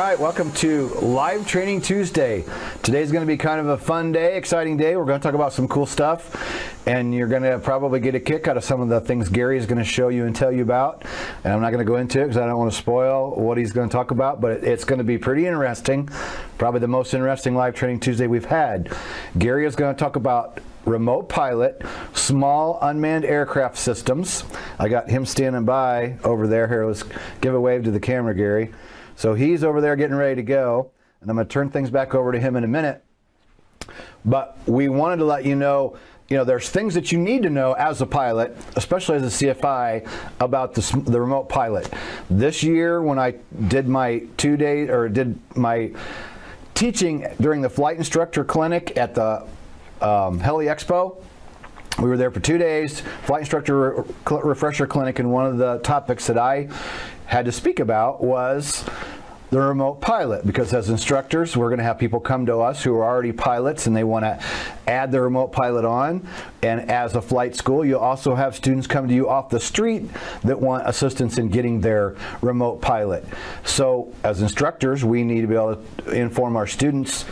right, welcome to Live Training Tuesday. Today's going to be kind of a fun day, exciting day. We're going to talk about some cool stuff, and you're going to probably get a kick out of some of the things Gary is going to show you and tell you about. And I'm not going to go into it because I don't want to spoil what he's going to talk about, but it's going to be pretty interesting. Probably the most interesting Live Training Tuesday we've had. Gary is going to talk about remote pilot, small unmanned aircraft systems. I got him standing by over there. Here, let's give a wave to the camera, Gary. So he's over there getting ready to go, and I'm going to turn things back over to him in a minute. But we wanted to let you know, there's things that you need to know as a pilot, especially as a CFI, about the remote pilot. This year, when I did my did my teaching during the flight instructor clinic at the Heli Expo, we were there for 2 days, flight instructor refresher clinic, and one of the topics that I had to speak about was the remote pilot, because as instructors we're going to have people come to us who are already pilots and they want to add the remote pilot on. And as a flight school, you'll also have students come to you off the street that want assistance in getting their remote pilot. So as instructors, we need to be able to inform our students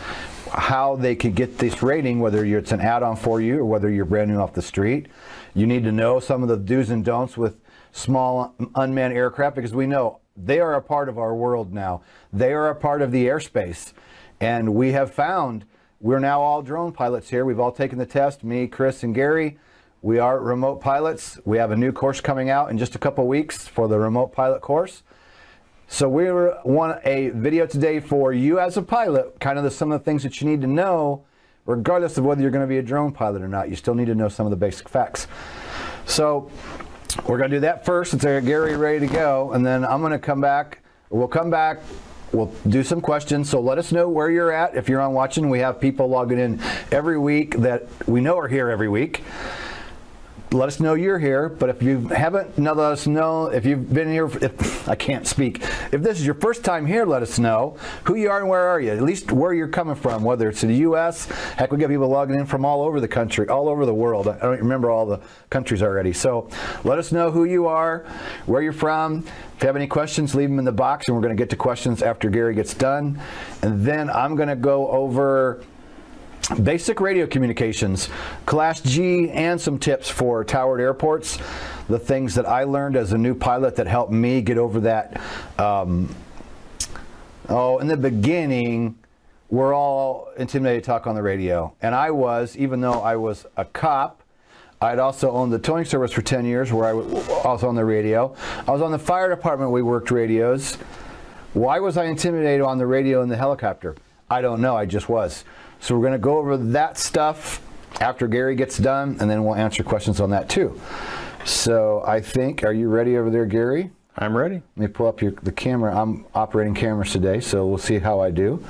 how they could get this rating, whether it's an add-on for you or whether you're brand new off the street. You need to know some of the do's and don'ts with small unmanned aircraft, because we know they are a part of our world now. They are a part of the airspace, and we have found we're now all drone pilots here. We've all taken the test, me, Chris, and Gary. We are remote pilots. We have a new course coming out in just a couple weeks for the remote pilot course. So we want a video today for you as a pilot, kind of some of the things that you need to know, regardless of whether you're going to be a drone pilot or not. You still need to know some of the basic facts. So we're going to do that first. Let's get Gary ready to go, and then I'm going to come back. We'll come back. We'll do some questions. So let us know where you're at. If you're on watching, we have people logging in every week that we know are here every week. Let us know you're here, but if you haven't, let us know. If you've been here, I can't speak. If this is your first time here, let us know who you are and where are you, at least where you're coming from, whether it's in the U.S. Heck, we got people logging in from all over the country, all over the world. I don't remember all the countries already. So let us know who you are, where you're from. If you have any questions, leave them in the box, and we're going to get to questions after Gary gets done. And then I'm going to go over basic radio communications, Class G, and some tips for towered airports, the things that I learned as a new pilot that helped me get over that. In the beginning, we're all intimidated to talk on the radio, and I was, even though I was a cop. I'd also owned the towing service for 10 years where I was also on the radio. I was on the fire department. We worked radios. Why was I intimidated on the radio in the helicopter? I don't know, I just was. So we're going to go over that stuff after Gary gets done, and then we'll answer questions on that too. So I think, are you ready over there, Gary? I'm ready. Let me pull up the camera. I'm operating cameras today, so we'll see how I do.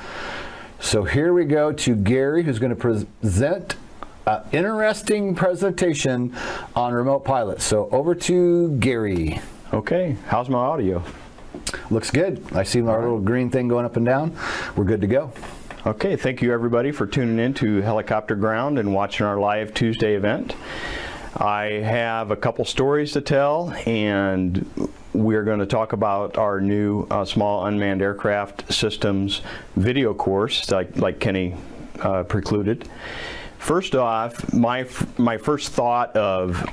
So here we go to Gary, who's going to present an interesting presentation on remote pilots. So over to Gary. Okay, how's my audio? Looks good. I see our little green thing going up and down. We're good to go. Okay, thank you everybody for tuning in to Helicopter Ground and watching our live Tuesday event. I have a couple stories to tell, and we're going to talk about our new small unmanned aircraft systems video course, like Kenny precluded. First off, my first thought of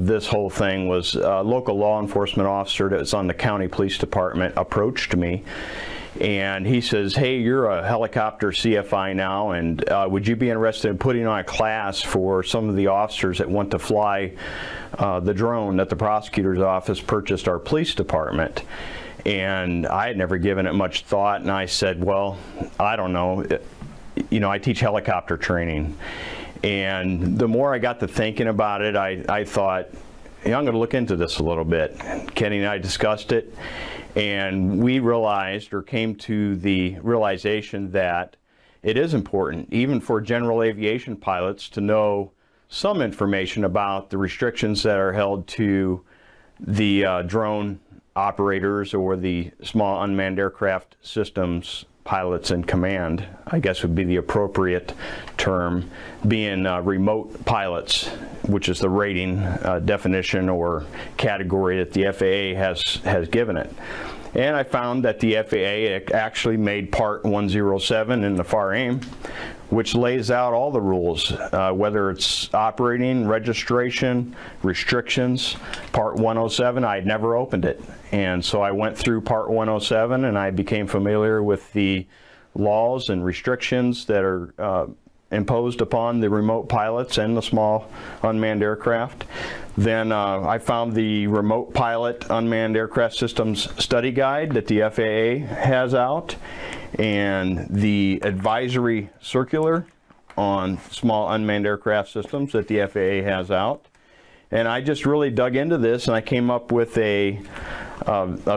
this whole thing was a local law enforcement officer that's on the county police department approached me, and he says, hey, you're a helicopter CFI now, and would you be interested in putting on a class for some of the officers that want to fly the drone that the prosecutor's office purchased our police department? And I had never given it much thought, and I said, well, I don't know. I teach helicopter training. And the more I got to thinking about it, I thought, I'm going to look into this a little bit. Kenny and I discussed it, and we realized, or came to the realization, that it is important, even for general aviation pilots, to know some information about the restrictions that are held to the drone operators or the small unmanned aircraft systems pilots in command, I guess would be the appropriate term, being remote pilots, which is the rating definition or category that the FAA has given it. And I found that the FAA actually made Part 107 in the FAR AIM, which lays out all the rules, whether it's operating, registration, restrictions. Part 107, I had never opened it. And so I went through Part 107 and I became familiar with the laws and restrictions that are imposed upon the remote pilots and the small unmanned aircraft. Then I found the Remote Pilot Unmanned Aircraft Systems Study Guide that the FAA has out, and the Advisory Circular on Small Unmanned Aircraft Systems that the FAA has out. And I just really dug into this and I came up with a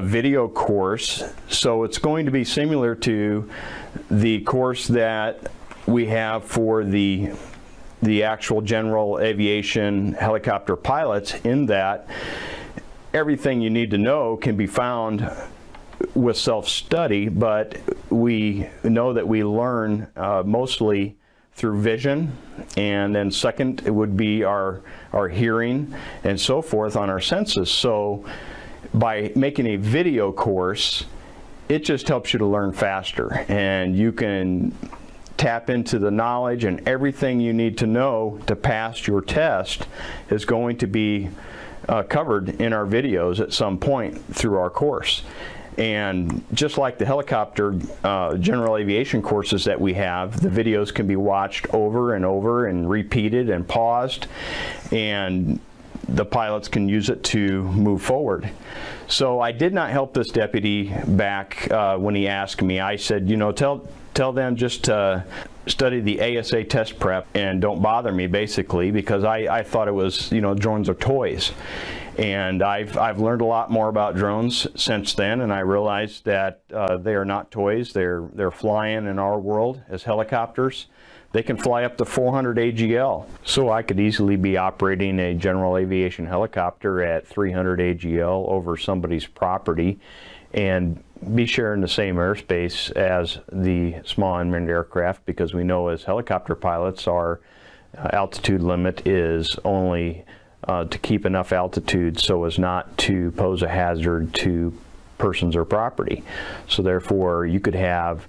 video course. So it's going to be similar to the course that we have for the actual general aviation helicopter pilots, in that everything you need to know can be found with self-study, but we know that we learn mostly through vision, and then second it would be our hearing and so forth on our senses. So by making a video course, it just helps you to learn faster, and you can tap into the knowledge, and everything you need to know to pass your test is going to be covered in our videos at some point through our course. And just like the helicopter general aviation courses that we have, the videos can be watched over and over and repeated and paused, and the pilots can use it to move forward. So I did not help this deputy back when he asked me. I said, you know, tell them just to study the ASA test prep and don't bother me, basically, because I thought it was, you know, drones are toys. And I've learned a lot more about drones since then, and I realized that they are not toys. They're flying in our world as helicopters. They can fly up to 400 AGL. So I could easily be operating a general aviation helicopter at 300 AGL over somebody's property and be sharing the same airspace as the small unmanned aircraft, because we know as helicopter pilots our altitude limit is only to keep enough altitude so as not to pose a hazard to persons or property. So therefore you could have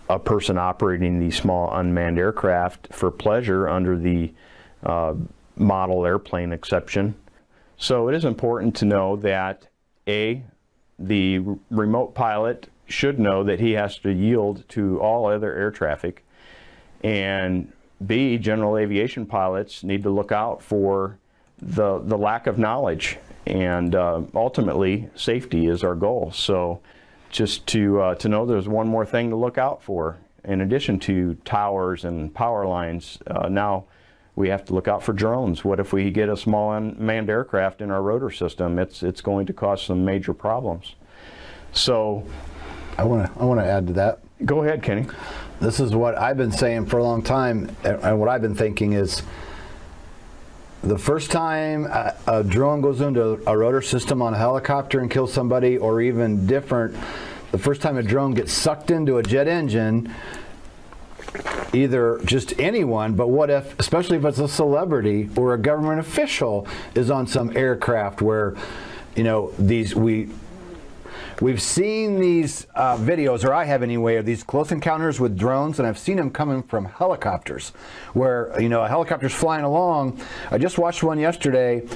a person operating the small unmanned aircraft for pleasure under the model airplane exception. So it is important to know that the remote pilot should know that he has to yield to all other air traffic, and B, general aviation pilots need to look out for the lack of knowledge, and ultimately safety is our goal. So just to know there's one more thing to look out for. In addition to towers and power lines, now we have to look out for drones. What if we get a small unmanned aircraft in our rotor system? It's going to cause some major problems. So I want to add to that. Go ahead, Kenny. This is what I've been saying for a long time, and what I've been thinking is, the first time a drone goes into a rotor system on a helicopter and kills somebody, or even different, the first time a drone gets sucked into a jet engine, either just anyone, but what if, especially if it's a celebrity or a government official, is on some aircraft where, you know, we've seen these videos, or I have anyway, of these close encounters with drones, and I've seen them coming from helicopters, where, you know, a helicopter's flying along. I just watched one yesterday,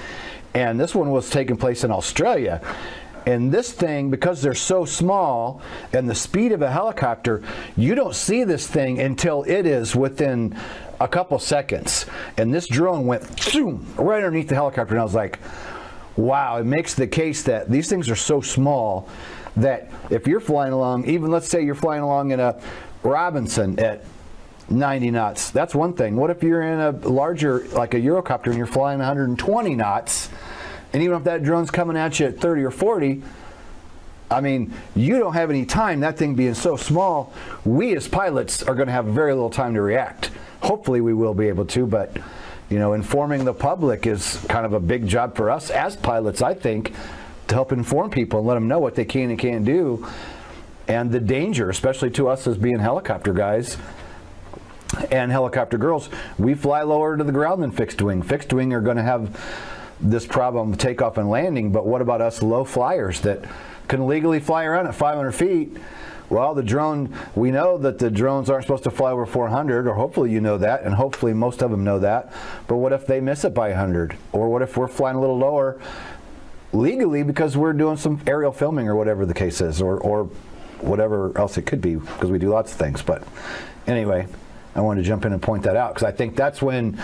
and this one was taking place in Australia. And this thing, because they're so small and the speed of a helicopter, you don't see this thing until it is within a couple seconds. And this drone went zoom, right underneath the helicopter, and I was like, wow. It makes the case that these things are so small that if you're flying along, even let's say you're flying along in a Robinson at 90 knots, that's one thing. What if you're in a larger, like a Eurocopter, and you're flying 120 knots? And even if that drone's coming at you at 30 or 40, I mean, you don't have any time. That thing being so small, we as pilots are going to have very little time to react. Hopefully we will be able to, but, you know, informing the public is kind of a big job for us as pilots, I think, to help inform people and let them know what they can and can't do, and the danger, especially to us as being helicopter guys and helicopter girls. We fly lower to the ground than fixed wing. Fixed wing are going to have this problem of takeoff and landing, but what about us low flyers that can legally fly around at 500 feet? Well, the drone, we know that the drones aren't supposed to fly over 400, or hopefully you know that, and hopefully most of them know that. But what if they miss it by 100? Or what if we're flying a little lower legally because we're doing some aerial filming or whatever the case is, or whatever else it could be, because we do lots of things. But anyway, I wanted to jump in and point that out, because I think that's when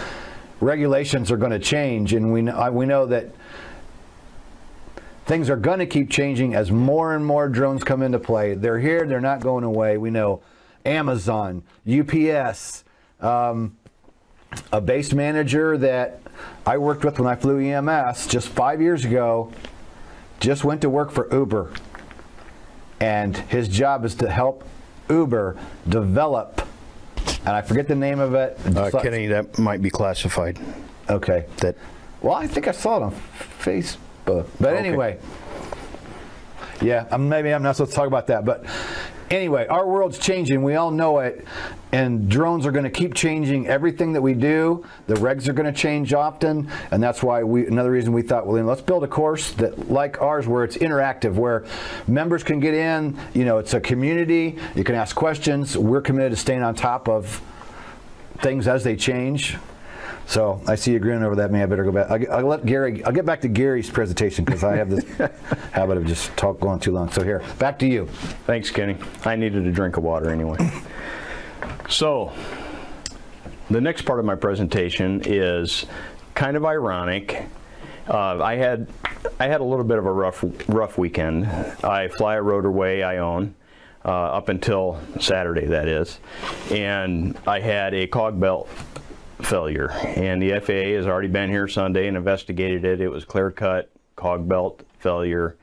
regulations are going to change, and we know that things are going to keep changing as more and more drones come into play. They're here, they're not going away. We know Amazon, UPS, a base manager that I worked with when I flew EMS just 5 years ago, just went to work for Uber. And his job is to help Uber develop, and I forget the name of it. Kenny, that might be classified. Okay. Well, I think I saw it on Facebook. But anyway, yeah, maybe I'm not supposed to talk about that. But anyway, our world's changing. We all know it. And drones are going to keep changing everything that we do. The regs are going to change often. And that's why another reason we thought, well, let's build a course that like ours, where it's interactive, where members can get in. You know, it's a community. You can ask questions. We're committed to staying on top of things as they change. So I see you grinning over that, man. I better go back. I'll get back to Gary's presentation, because I have this habit of just going too long. So here, back to you. Thanks, Kenny. I needed a drink of water anyway. So the next part of my presentation is kind of ironic. I had a little bit of a rough weekend. I fly a rotorway I own. Up until Saturday, that is. And I had a cog belt failure, and the FAA has already been here Sunday and investigated it. It was clear-cut cog belt failure.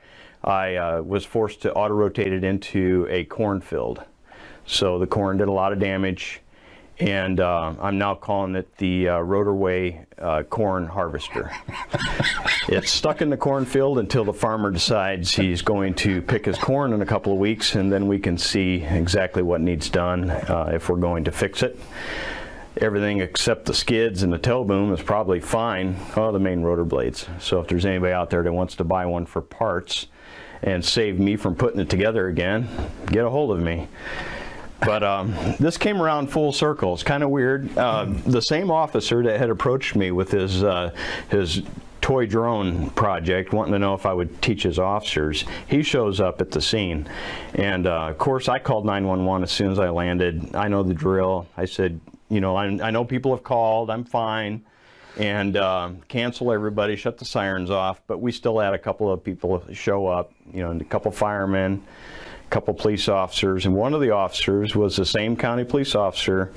I was forced to auto-rotate it into a cornfield. So the corn did a lot of damage, and I'm now calling it the rotorway corn harvester. It's stuck in the cornfield until the farmer decides he's going to pick his corn in a couple of weeks, and then we can see exactly what needs done if we're going to fix it. Everything except the skids and the tail boom is probably fine. Oh, the main rotor blades. So if there's anybody out there that wants to buy one for parts and save me from putting it together again, get a hold of me. But this came around full circle. It's kind of weird. The same officer that had approached me with his toy drone project, wanting to know if I would teach his officers, he shows up at the scene. And of course, I called 911 as soon as I landed. I know the drill. I said, you know, I know people have called, I'm fine, and cancel everybody, shut the sirens off. But we still had a couple of people show up, you know, and a couple firemen, a couple police officers, and one of the officers was the same county police officer,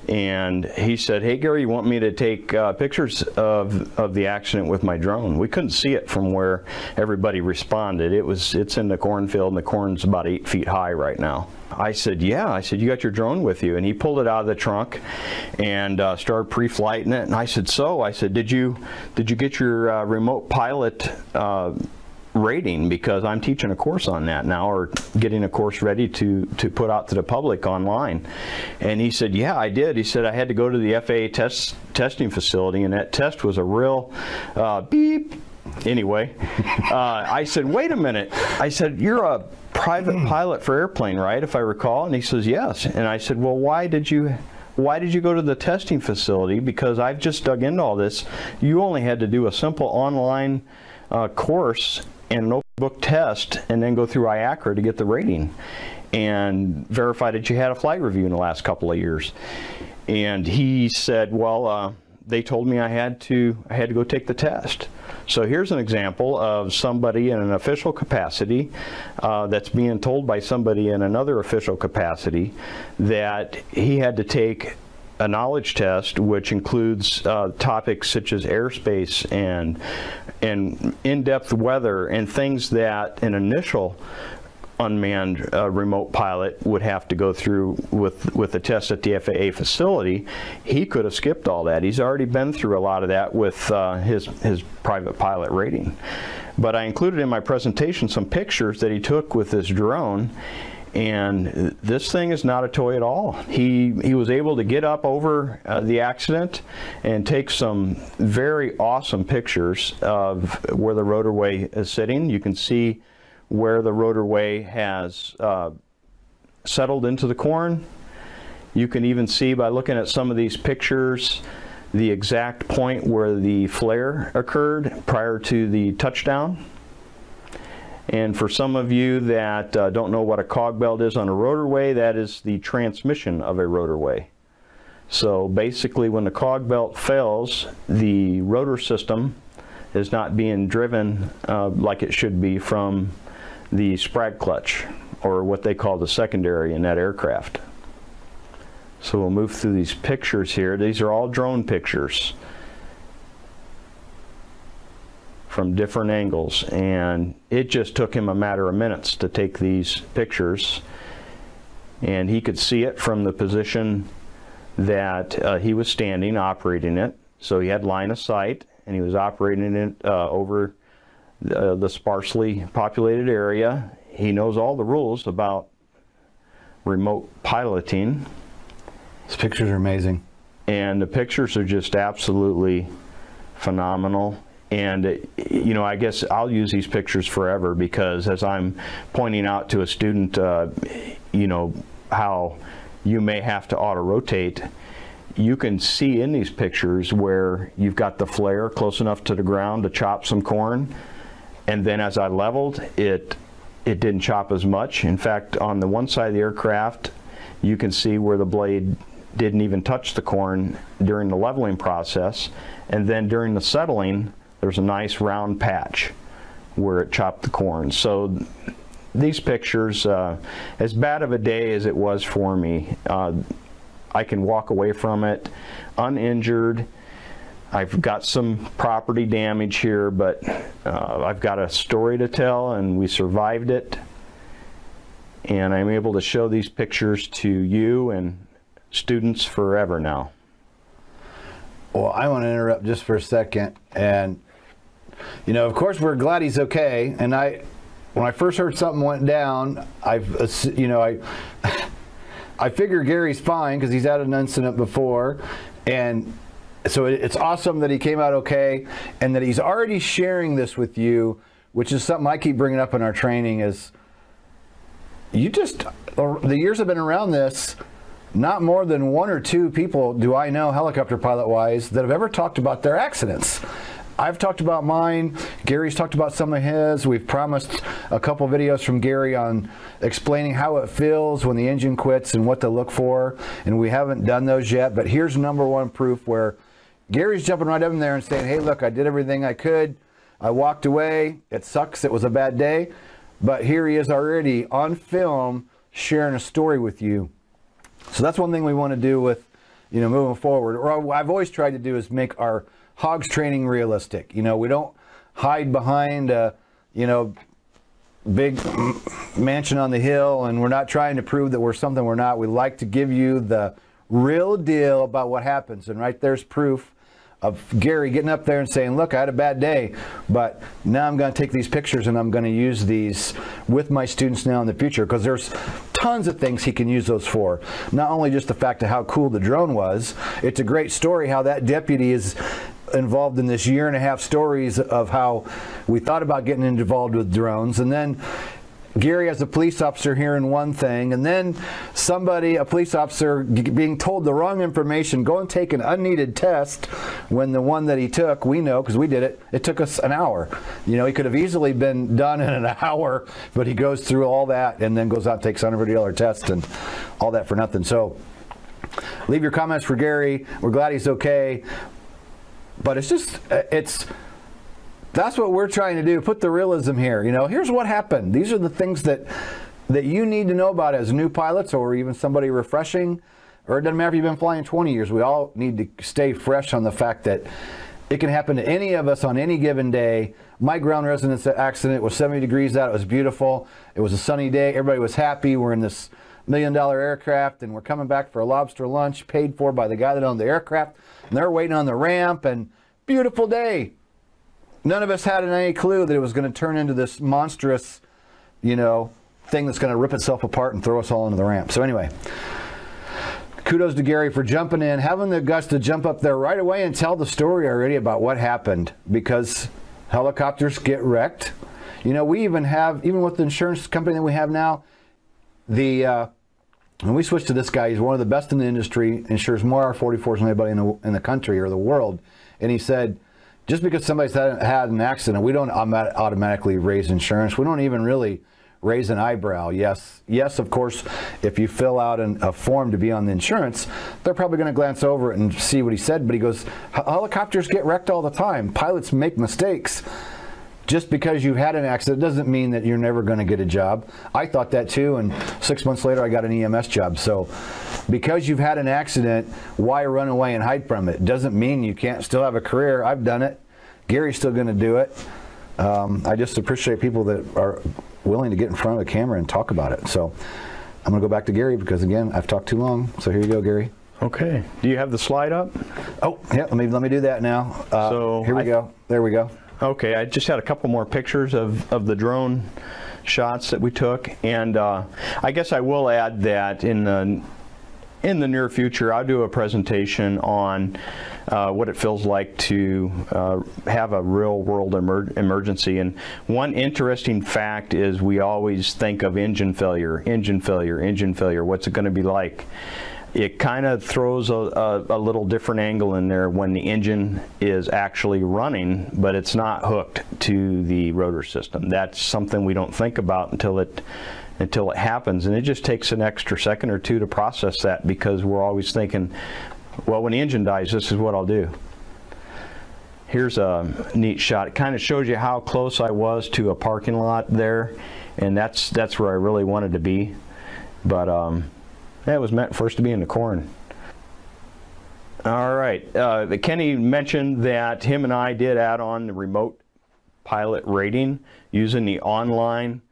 and he said, hey Gary, you want me to take pictures of the accident with my drone? We couldn't see it from where everybody responded. It's in the cornfield, and the corn's about 8 feet high right now. I said, yeah. I said, you got your drone with you? And he pulled it out of the trunk and started pre-flighting it. And I said, so? I said, did you get your remote pilot rating? Because I'm teaching a course on that now, or getting a course ready to put out to the public online. And he said, yeah, I did. He said, I had to go to the FAA testing facility, and that test was a real beep. Anyway, I said, wait a minute. I said, you're a private pilot for airplane, right, if I recall? And he says, yes. And I said, well, why did you go to the testing facility? Because I've just dug into all this. You only had to do a simple online course and notebook test, and then go through IACRA to get the rating and verify that you had a flight review in the last couple of years. And he said, well, they told me I had to go take the test. So here's an example of somebody in an official capacity that's being told by somebody in another official capacity that he had to take a knowledge test, which includes topics such as airspace and in-depth weather and things that an initial unmanned remote pilot would have to go through with the test at the FAA facility. He could have skipped all that. He's already been through a lot of that with his private pilot rating. But I included in my presentation some pictures that he took with his drone, And this thing is not a toy at all. He was able to get up over the accident and take some very awesome pictures of where the rotorway is sitting. You can see where the rotorway has settled into the corn. You can even see by looking at some of these pictures the exact point where the flare occurred prior to the touchdown. And for some of you that don't know what a cog belt is on a rotorway, that is the transmission of a rotorway. So basically when the cog belt fails, the rotor system is not being driven like it should be from the sprag clutch, or what they call the secondary in that aircraft. So we'll move through these pictures here. These are all drone pictures from different angles, and it just took him a matter of minutes to take these pictures, and he could see it from the position that he was standing operating it. So he had line of sight, and he was operating it over the sparsely populated area. He knows all the rules about remote piloting. These pictures are amazing, and the pictures are just absolutely phenomenal. And you know, I guess I'll use these pictures forever, because as I'm pointing out to a student, you know, how you may have to auto rotate, you can see in these pictures where you've got the flare close enough to the ground to chop some corn, and then as I leveled it, it didn't chop as much. In fact, on the one side of the aircraft, you can see where the blade didn't even touch the corn during the leveling process, and then during the settling, there's a nice round patch where it chopped the corn. So these pictures, as bad of a day as it was for me, I can walk away from it uninjured. I've got some property damage here, but I've got a story to tell, and we survived it. And I'm able to show these pictures to you and students forever now. Well, I want to interrupt just for a second. And you know, of course, we're glad he's okay. And when I first heard something went down, I figure Gary's fine because he's had an incident before, and so it's awesome that he came out okay, and that he's already sharing this with you, which is something I keep bringing up in our training. Is the years I've been around this, not more than one or two people do I know, helicopter pilot wise, that have ever talked about their accidents. I've talked about mine. Gary's talked about some of his. We've promised a couple videos from Gary on explaining how it feels when the engine quits and what to look for, and we haven't done those yet. But here's number one proof where Gary's jumping right up in there and saying, hey, look, I did everything I could. I walked away. It sucks. It was a bad day. But here he is already on film sharing a story with you. So that's one thing we want to do with, you know, moving forward. Or what I've always tried to do is make our hogs training realistic. You know, we don't hide behind a, you know, big mansion on the hill, and we're not trying to prove that we're something we're not. We like to give you the real deal about what happens. And right there's proof of Gary getting up there and saying, look, I had a bad day, but now I'm going to take these pictures and I'm going to use these with my students now in the future, because there's tons of things he can use those for. Not only just the fact of how cool the drone was, it's a great story how that deputy is involved in this 1.5 year stories of how we thought about getting involved with drones, and then Gary as a police officer hearing one thing, and then a police officer being told the wrong information, go and take an unneeded test, when the one that he took, we know because we did it, it took us an hour. You know, he could have easily been done in an hour, but he goes through all that and then goes out and takes a $100 test and all that for nothing. So leave your comments for Gary. We're glad he's okay. But it's just, that's what we're trying to do, put the realism here. You know, here's what happened. These are the things that you need to know about as new pilots, or even somebody refreshing, or it doesn't matter if you've been flying 20 years. We all need to stay fresh on the fact that it can happen to any of us on any given day. My ground resonance accident was 70 degrees out. It was beautiful. It was a sunny day. Everybody was happy. We're in this $1 million aircraft, and we're coming back for a lobster lunch paid for by the guy that owned the aircraft, and they're waiting on the ramp, and beautiful day. None of us had any clue that it was going to turn into this monstrous, you know, thing that's going to rip itself apart and throw us all into the ramp. So anyway, kudos to Gary for jumping in, having the guts to jump up there right away and tell the story already about what happened, because helicopters get wrecked. You know, we even have, even with the insurance company that we have now, when we switched to this guy, he's one of the best in the industry, insures more R-44s than anybody in the country or the world. And he said, just because somebody's had an accident, we don't automatically raise insurance. We don't even really raise an eyebrow. Yes, of course, if you fill out a form to be on the insurance, they're probably going to glance over it and see what he said. But he goes, helicopters get wrecked all the time. Pilots make mistakes. Just because you had an accident doesn't mean that you're never going to get a job. I thought that too, and 6 months later I got an EMS job. So because you've had an accident, why run away and hide from it? Doesn't mean you can't still have a career. I've done it. Gary's still going to do it. I just appreciate people that are willing to get in front of the camera and talk about it. So I'm going to go back to Gary because, again, I've talked too long. So here you go, Gary. Okay. Do you have the slide up? Oh, yeah. Let me do that now. So here we go. There we go. Okay, I just had a couple more pictures of the drone shots that we took, and I guess I will add that in the near future I'll do a presentation on what it feels like to have a real-world emergency. And one interesting fact is we always think of engine failure, what's it going to be like? It kind of throws a little different angle in there when the engine is actually running, but it's not hooked to the rotor system. That's something we don't think about until it happens, and it just takes an extra second or two to process that, because we're always thinking, well, when the engine dies, this is what I'll do. Here's a neat shot. It kind of shows you how close I was to a parking lot there, and that's where I really wanted to be, but that was meant for us to be in the corn. All right, Kenny mentioned that him and I did add on the remote pilot rating using the online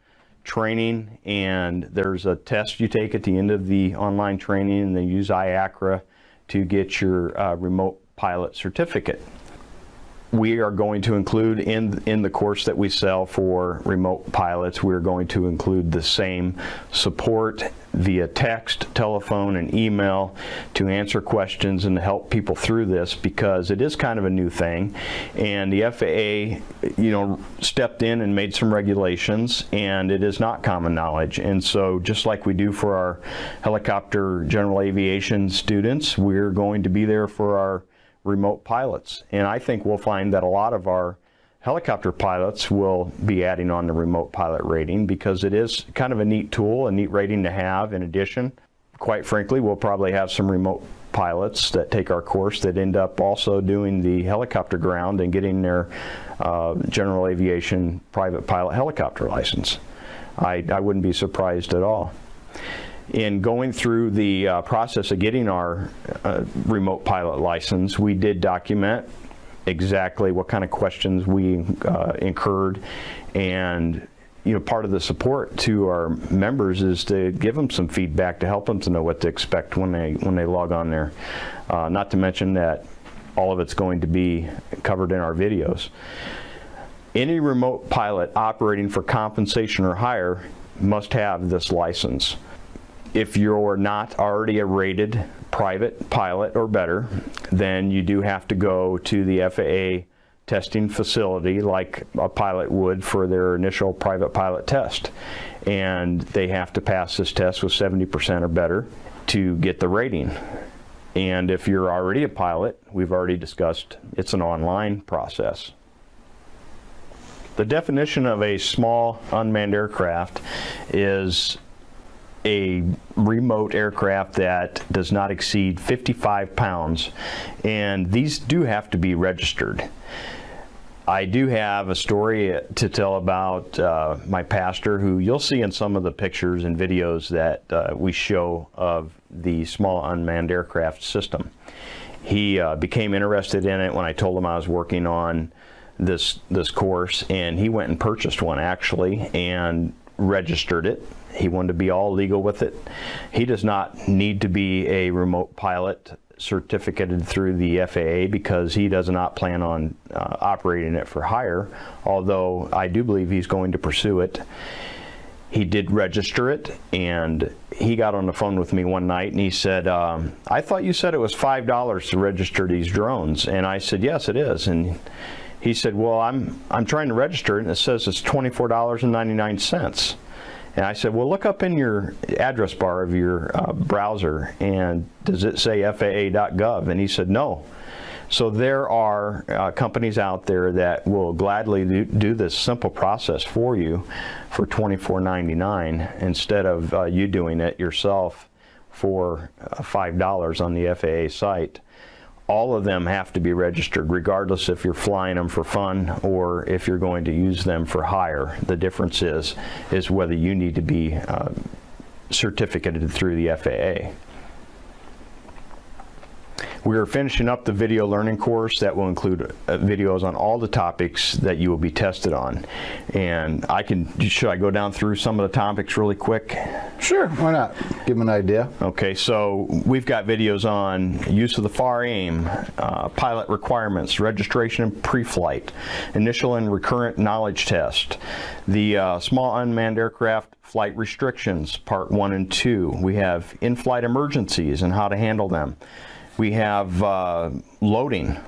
training, and there's a test you take at the end of the online training, and then use IACRA to get your remote pilot certificate. We are going to include in the course that we sell for remote pilots, we're going to include the same support via text, telephone, and email to answer questions and to help people through this, because it is kind of a new thing, and the FAA, you know, stepped in and made some regulations, and it is not common knowledge. And so just like we do for our helicopter general aviation students, we're going to be there for our remote pilots, and I think we'll find that a lot of our helicopter pilots will be adding on the remote pilot rating, because it is kind of a neat tool, a neat rating to have. In addition, quite frankly, we'll probably have some remote pilots that take our course that end up also doing the helicopter ground and getting their general aviation private pilot helicopter license. I wouldn't be surprised at all. In going through the process of getting our remote pilot license, we did document exactly what kind of questions we incurred, and you know, part of the support to our members is to give them some feedback to help them to know what to expect when they log on there. Not to mention that all of it's going to be covered in our videos. Any remote pilot operating for compensation or hire must have this license. If you're not already a rated private pilot or better, then you do have to go to the FAA testing facility like a pilot would for their initial private pilot test. And they have to pass this test with 70% or better to get the rating. And if you're already a pilot, we've already discussed, it's an online process. The definition of a small unmanned aircraft is a remote aircraft that does not exceed 55 pounds, and these do have to be registered. I do have a story to tell about my pastor, who you'll see in some of the pictures and videos that we show of the small unmanned aircraft system. He became interested in it when I told him I was working on this course, and he went and purchased one actually and registered it. He wanted to be all legal with it. He does not need to be a remote pilot certificated through the FAA, because he does not plan on operating it for hire, although I do believe he's going to pursue it. he did register it, and he got on the phone with me one night and he said, I thought you said it was $5 to register these drones. And I said, yes, it is. And he said, well, I'm trying to register it and it says it's $24.99. And I said, well, look up in your address bar of your browser, and does it say FAA.gov? And he said, no. So there are companies out there that will gladly do this simple process for you for $24.99 instead of you doing it yourself for $5 on the FAA site. All of them have to be registered, regardless if you're flying them for fun or if you're going to use them for hire. The difference is whether you need to be certificated through the FAA. We are finishing up the video learning course that will include videos on all the topics that you will be tested on. And should I go down through some of the topics really quick? Sure, why not? Give them an idea. Okay, so we've got videos on use of the FAR aim, pilot requirements, registration and pre-flight, initial and recurrent knowledge test, the small unmanned aircraft flight restrictions, part 1 and 2. We have in-flight emergencies and how to handle them. We have loading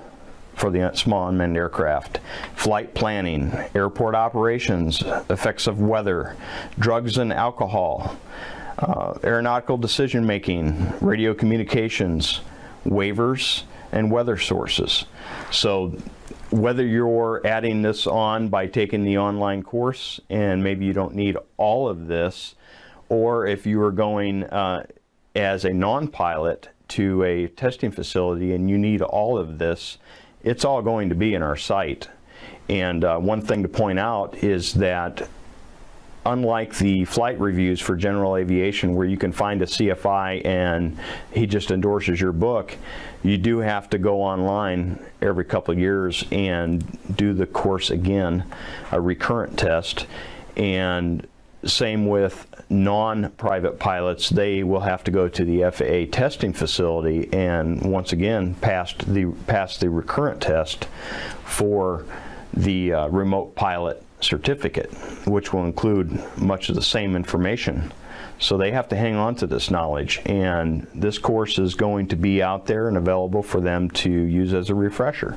for the small unmanned aircraft, flight planning, airport operations, effects of weather, drugs and alcohol, aeronautical decision making, radio communications, waivers, and weather sources. So whether you're adding this on by taking the online course and maybe you don't need all of this, or if you are going as a non-pilot to a testing facility and you need all of this, it's all going to be in our site. And one thing to point out is that unlike the flight reviews for general aviation where you can find a CFI and he just endorses your book, you do have to go online every couple of years and do the course again, a recurrent test. And same with non-private pilots, they will have to go to the FAA testing facility and once again pass the recurrent test for the remote pilot certificate, which will include much of the same information. So they have to hang on to this knowledge, and this course is going to be out there and available for them to use as a refresher.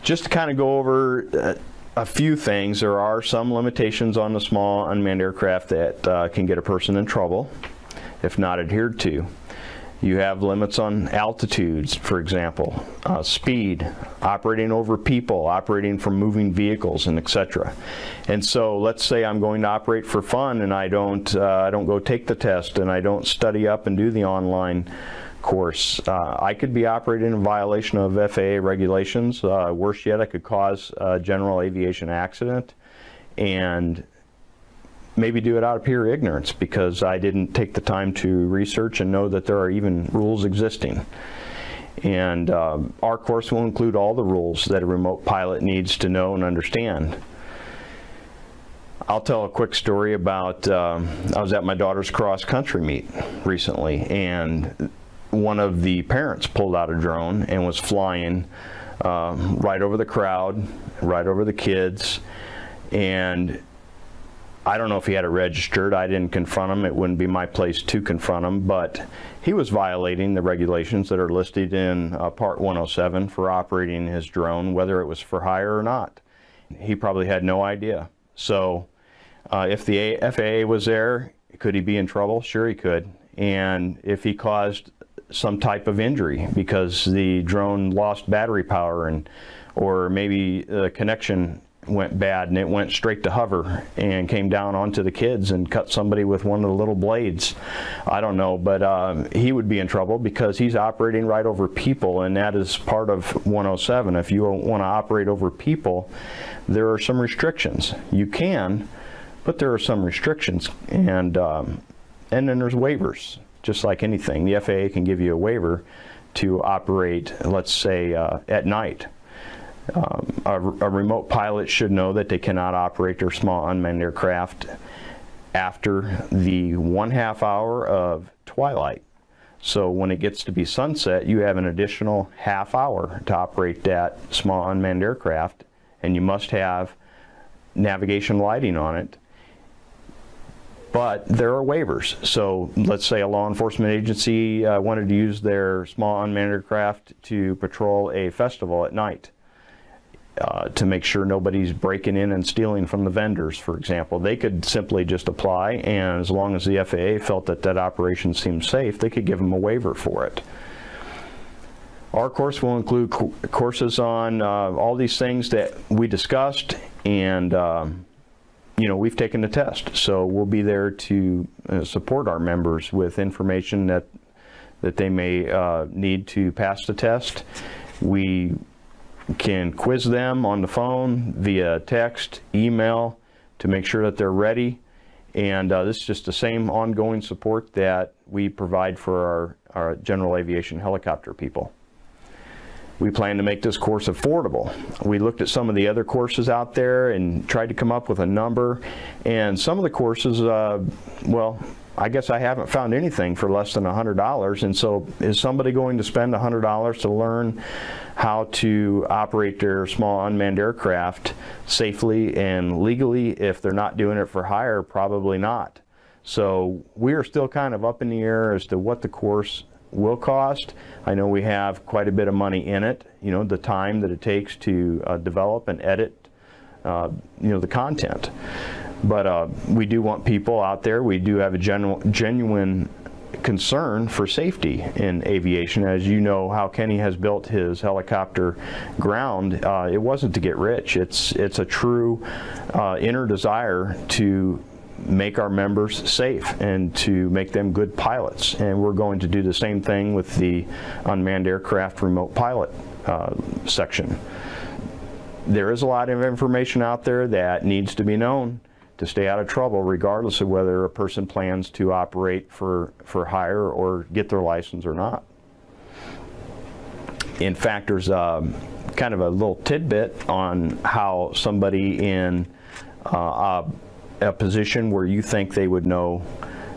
Just to kind of go over a few things, there are some limitations on the small unmanned aircraft that can get a person in trouble if not adhered to. You have limits on altitudes, for example, speed, operating over people, operating from moving vehicles, and etc. And so let's say I'm going to operate for fun and I don't go take the test and I don't study up and do the online course. I could be operating in violation of FAA regulations. Worse yet, I could cause a general aviation accident and maybe do it out of pure ignorance because I didn't take the time to research and know that there are even rules existing. And our course will include all the rules that a remote pilot needs to know and understand. I'll tell a quick story about, I was at my daughter's cross-country meet recently, and one of the parents pulled out a drone and was flying right over the crowd, right over the kids, and I don't know if he had it registered. I didn't confront him. It wouldn't be my place to confront him, but he was violating the regulations that are listed in Part 107 for operating his drone, whether it was for hire or not. He probably had no idea. So if the FAA was there, could he be in trouble? Sure he could. And if he caused some type of injury because the drone lost battery power or maybe the connection went bad and it went straight to hover and came down onto the kids and cut somebody with one of the little blades, I don't know, but he would be in trouble because he's operating right over people, and that is part of 107. If you want to operate over people, there are some restrictions. You can, but there are some restrictions, and then there's waivers. Just like anything, the FAA can give you a waiver to operate, let's say, at night. A remote pilot should know that they cannot operate their small unmanned aircraft after the 1/2 hour of twilight. So when it gets to be sunset, you have an additional ½ hour to operate that small unmanned aircraft, and you must have navigation lighting on it. But there are waivers. So let's say a law enforcement agency wanted to use their small unmanned aircraft to patrol a festival at night to make sure nobody's breaking in and stealing from the vendors, for example. They could simply just apply, and as long as the FAA felt that that operation seemed safe, they could give them a waiver for it. Our course will include courses on all these things that we discussed, and you know, we've taken the test, so we'll be there to support our members with information that they may need to pass the test. We can quiz them on the phone, via text, email, to make sure that they're ready. And this is just the same ongoing support that we provide for our general aviation helicopter people. We plan to make this course affordable. We looked at some of the other courses out there and tried to come up with a number. And some of the courses, well, I guess I haven't found anything for less than $100. And so is somebody going to spend $100 to learn how to operate their small unmanned aircraft safely and legally? If they're not doing it for hire, probably not. So we are still kind of up in the air as to what the course will cost. I know we have quite a bit of money in it, you know, the time that it takes to develop and edit, you know, the content. But we do want people out there. We do have a genuine concern for safety in aviation. As you know, how Kenny has built his helicopter ground, it wasn't to get rich. It's a true inner desire to make our members safe and to make them good pilots. And we're going to do the same thing with the unmanned aircraft remote pilot section. There is a lot of information out there that needs to be known to stay out of trouble, regardless of whether a person plans to operate for hire or get their license or not. In fact, there's kind of a little tidbit on how somebody in a position where you think they would know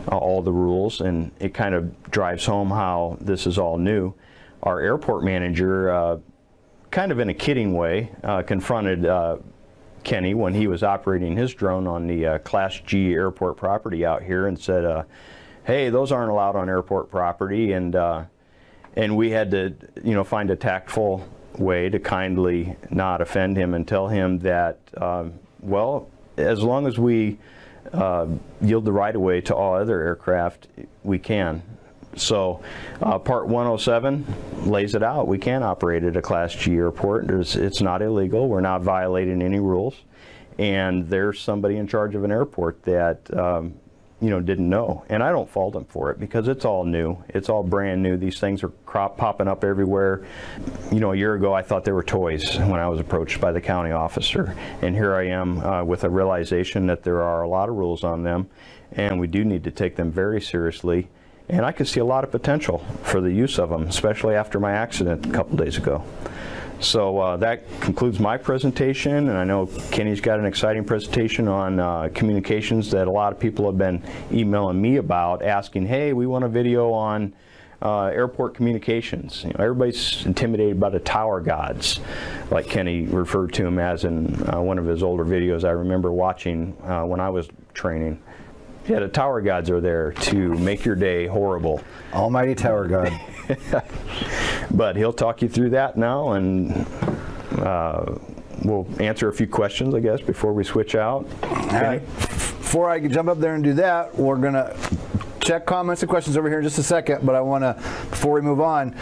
all the rules, and it kind of drives home how this is all new. Our airport manager, kind of in a kidding way, confronted Kenny when he was operating his drone on the Class G airport property out here and said, hey, those aren't allowed on airport property, and we had to, you know, find a tactful way to kindly not offend him and tell him that, well, as long as we yield the right-of-way to all other aircraft, we can. So Part 107 lays it out. We can operate at a Class G airport. It's not illegal. We're not violating any rules. And there's somebody in charge of an airport that you know, didn't know. And I don't fault them for it, because it's all new. It's all brand new. These things are popping up everywhere. You know, a year ago I thought they were toys when I was approached by the county officer. And here I am with a realization that there are a lot of rules on them, and we do need to take them very seriously. And I could see a lot of potential for the use of them, especially after my accident a couple days ago. So that concludes my presentation, and I know Kenny's got an exciting presentation on communications that a lot of people have been emailing me about, asking, hey, we want a video on airport communications. You know, everybody's intimidated by the tower gods, like Kenny referred to them as in one of his older videos I remember watching when I was training. Yeah, the tower gods are there to make your day horrible. Almighty tower god. But he'll talk you through that now, and we'll answer a few questions, I guess, before we switch out. All right. Before I jump up there and do that, we're going to check comments and questions over here in just a second, but I want to, before we move on,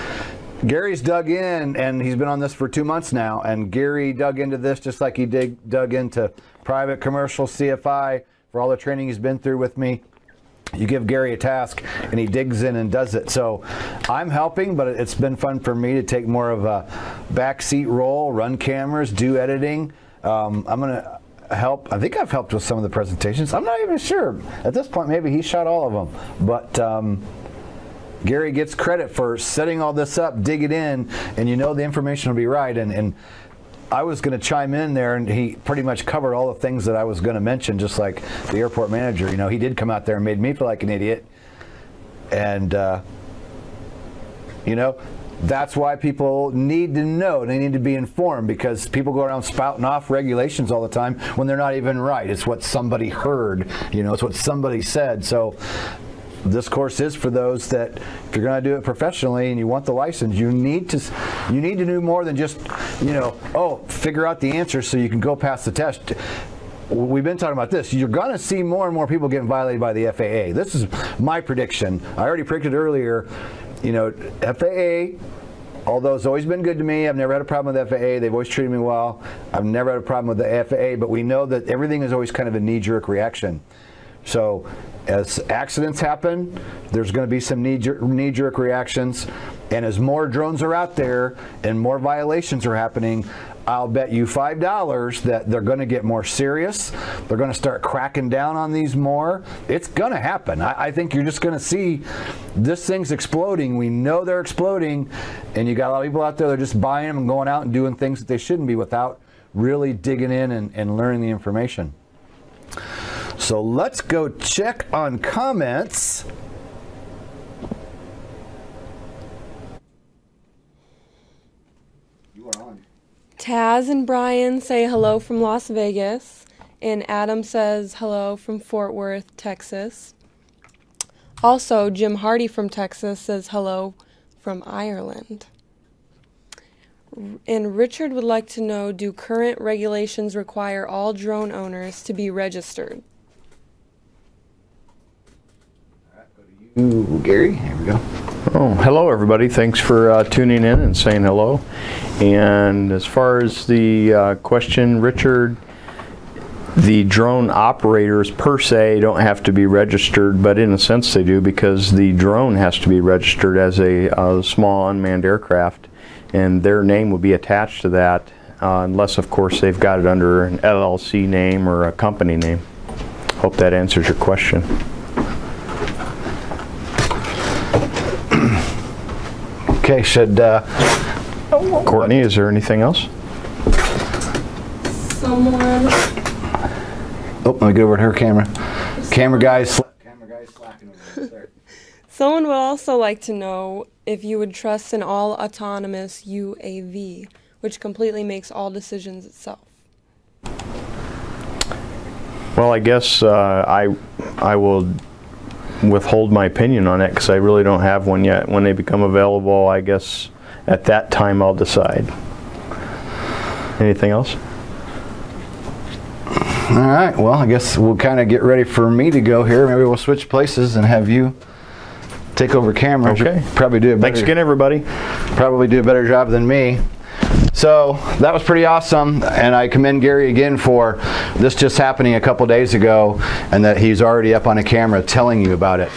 Gary's dug in, and he's been on this for 2 months now, and Gary dug into this just like he dug into private, commercial, CFI, for all the training he's been through with me. You give Gary a task and he digs in and does it. So I'm helping, but it's been fun for me to take more of a backseat role, run cameras, do editing. I'm going to help. I think I've helped with some of the presentations. I'm not even sure. At this point, maybe he shot all of them. But Gary gets credit for setting all this up, dig it in, and you know the information will be right. And I was going to chime in there, and he pretty much covered all the things that I was going to mention, just like the airport manager. You know, he did come out there and made me feel like an idiot. And, you know, That's why people need to know. They need to be informed, because people go around spouting off regulations all the time when they're not even right. It's what somebody heard, you know, it's what somebody said. So this course is for those that, if you're going to do it professionally and you want the license, you need to do more than just, you know, oh, figure out the answer so you can go pass the test. We've been talking about this. You're going to see more and more people getting violated by the FAA. This is my prediction. I already predicted earlier, you know, FAA, although it's always been good to me, I've never had a problem with the FAA. They've always treated me well. I've never had a problem with the FAA, but we know that everything is always kind of a knee-jerk reaction. So as accidents happen, there's going to be some knee-jerk reactions, and as more drones are out there and more violations are happening, I'll bet you $5 that they're going to get more serious. They're going to start cracking down on these more. It's going to happen. I think you're just going to see this thing's exploding. We know they're exploding, and you got a lot of people out there that are just buying them and going out and doing things that they shouldn't be without really digging in and learning the information. So let's go check on comments. You are on. Taz and Brian say hello from Las Vegas, and Adam says hello from Fort Worth, Texas. Also, Jim Hardy from Texas says hello from Ireland. And Richard would like to know, do current regulations require all drone owners to be registered? Ooh, Gary, here we go. Oh, hello everybody. Thanks for tuning in and saying hello. And as far as the question, Richard, the drone operators per se don't have to be registered, but in a sense they do, because the drone has to be registered as a small unmanned aircraft, and their name will be attached to that, unless of course they've got it under an LLC name or a company name. Hope that answers your question. Okay, should Courtney, is there anything else? Someone. Oh, let me get over to her camera. Camera guy's slacking over there. Someone would also like to know if you would trust an all-autonomous UAV, which completely makes all decisions itself. Well, I guess I will withhold my opinion on it, because I really don't have one yet. When they become available, I guess at that time I'll decide. Anything else? All right, well, I guess we'll kind of get ready for me to go here. Maybe we'll switch places and have you take over camera. Okay. Probably do a better, thanks again, everybody. Probably do a better job than me. So that was pretty awesome, and I commend Gary again for this just happening a couple days ago, and that he's already up on a camera telling you about it.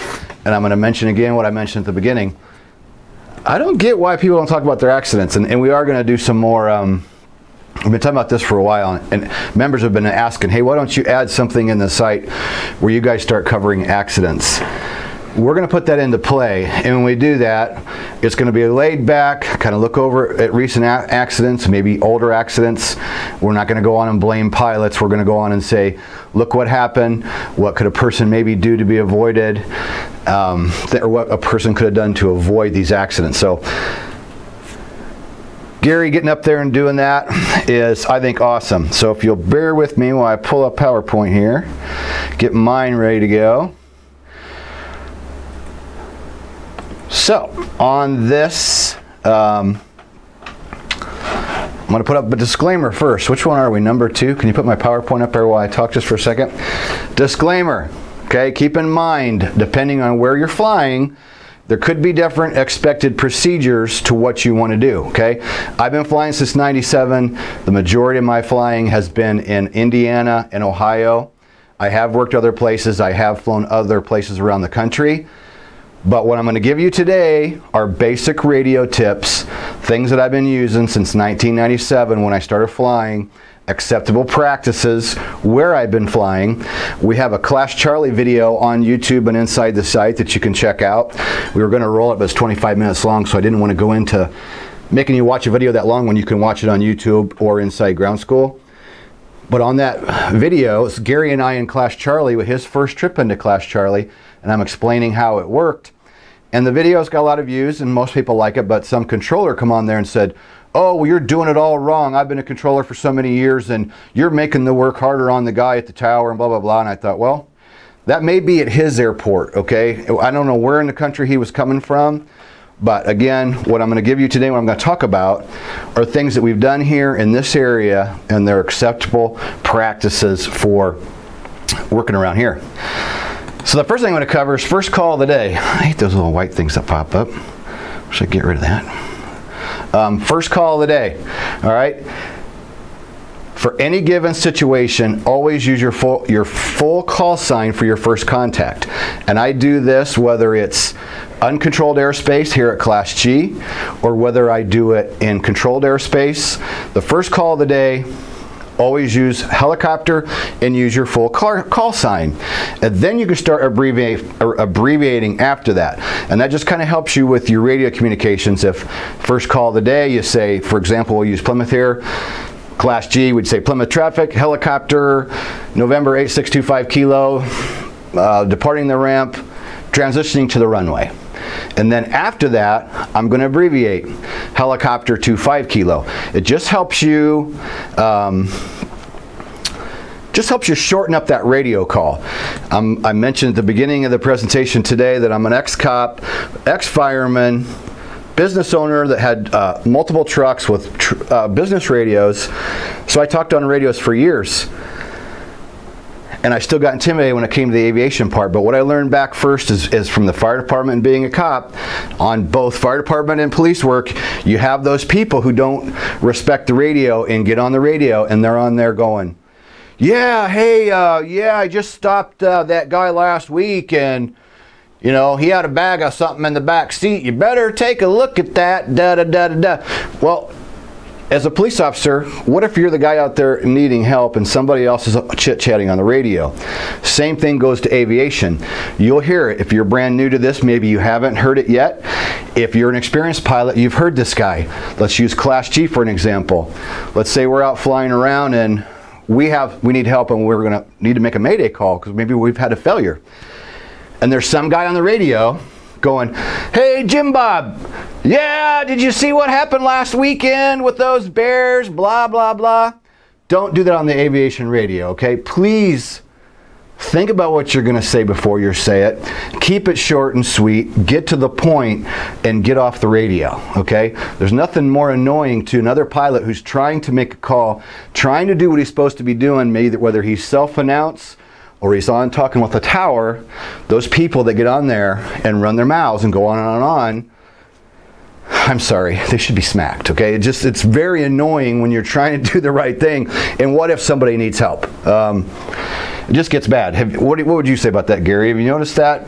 And I'm going to mention again what I mentioned at the beginning. I don't get why people don't talk about their accidents, and we are going to do some more. We've been talking about this for a while, and members have been asking, hey, why don't you add something in the site where you guys start covering accidents? We're going to put that into play, and when we do that, it's going to be laid back, kind of look over at recent accidents, maybe older accidents. We're not going to go on and blame pilots. We're going to go on and say, look what happened, what could a person maybe do to be avoided, or what a person could have done to avoid these accidents. So Gary getting up there and doing that is, I think, awesome. So if you'll bear with me while I pull up PowerPoint here, get mine ready to go. So on this, I'm going to put up a disclaimer first. Which one are we? Number 2? Can you put my PowerPoint up there while I talk just for a second? Disclaimer. Okay, keep in mind, depending on where you're flying, there could be different expected procedures to what you want to do. Okay, I've been flying since '97. The majority of my flying has been in Indiana and Ohio. I have worked other places. I have flown other places around the country. But what I'm going to give you today are basic radio tips, things that I've been using since 1997 when I started flying, acceptable practices, where I've been flying. We have a Clash Charlie video on YouTube and inside the site that you can check out. We were going to roll it, but it's 25 minutes long, so I didn't want to go into making you watch a video that long when you can watch it on YouTube or inside Ground School. But on that video, it's Gary and I in Clash Charlie with his first trip into Clash Charlie, and I'm explaining how it worked. And the video's got a lot of views and most people like it, but some controller come on there and said, oh, well, you're doing it all wrong. I've been a controller for so many years and you're making the work harder on the guy at the tower and blah, blah, blah. And I thought, well, that may be at his airport, okay? I don't know where in the country he was coming from, but again, what I'm gonna give you today, what I'm gonna talk about, are things that we've done here in this area and they're acceptable practices for working around here. So the first thing I'm going to cover is first call of the day. I hate those little white things that pop up. Should I get rid of that? First call of the day. All right. For any given situation, always use your full call sign for your first contact. And I do this whether it's uncontrolled airspace here at Class G or whether I do it in controlled airspace. The first call of the day, always use helicopter and use your full call sign. And then you can start abbreviating after that. And that just kind of helps you with your radio communications. If first call of the day, you say, for example, we'll use Plymouth here. Class G, we'd say Plymouth traffic, helicopter, November 8625 kilo, departing the ramp, transitioning to the runway. And then after that, I'm going to abbreviate helicopter to 5 kilo. It just helps you shorten up that radio call. I mentioned at the beginning of the presentation today that I'm an ex-cop, ex-fireman, business owner that had multiple trucks with business radios. So I talked on radios for years. And I still got intimidated when it came to the aviation part. But what I learned back first is from the fire department and being a cop, on both fire department and police work, you have those people who don't respect the radio and get on the radio and they're on there going, yeah, hey, yeah, I just stopped that guy last week and, you know, he had a bag of something in the back seat. You better take a look at that, da-da-da-da-da. Well, as a police officer, what if you're the guy out there needing help and somebody else is chit-chatting on the radio? Same thing goes to aviation. You'll hear it. If you're brand new to this, maybe you haven't heard it yet. If you're an experienced pilot, you've heard this guy. Let's use Class G for an example. Let's say we're out flying around and we need help and we're going to need to make a mayday call because maybe we've had a failure. And there's some guy on the radio going, hey, Jim Bob, yeah, did you see what happened last weekend with those bears, blah, blah, blah. Don't do that on the aviation radio, okay? Please think about what you're going to say before you say it. Keep it short and sweet. Get to the point and get off the radio, okay? There's nothing more annoying to another pilot who's trying to make a call, trying to do what he's supposed to be doing, maybe whether he's self-announced or he's on talking with a tower. Those people that get on there and run their mouths and go on and on, I'm sorry, they should be smacked, okay? It's very annoying when you're trying to do the right thing, and what if somebody needs help? It just gets bad. What would you say about that, Gary? Have you noticed that?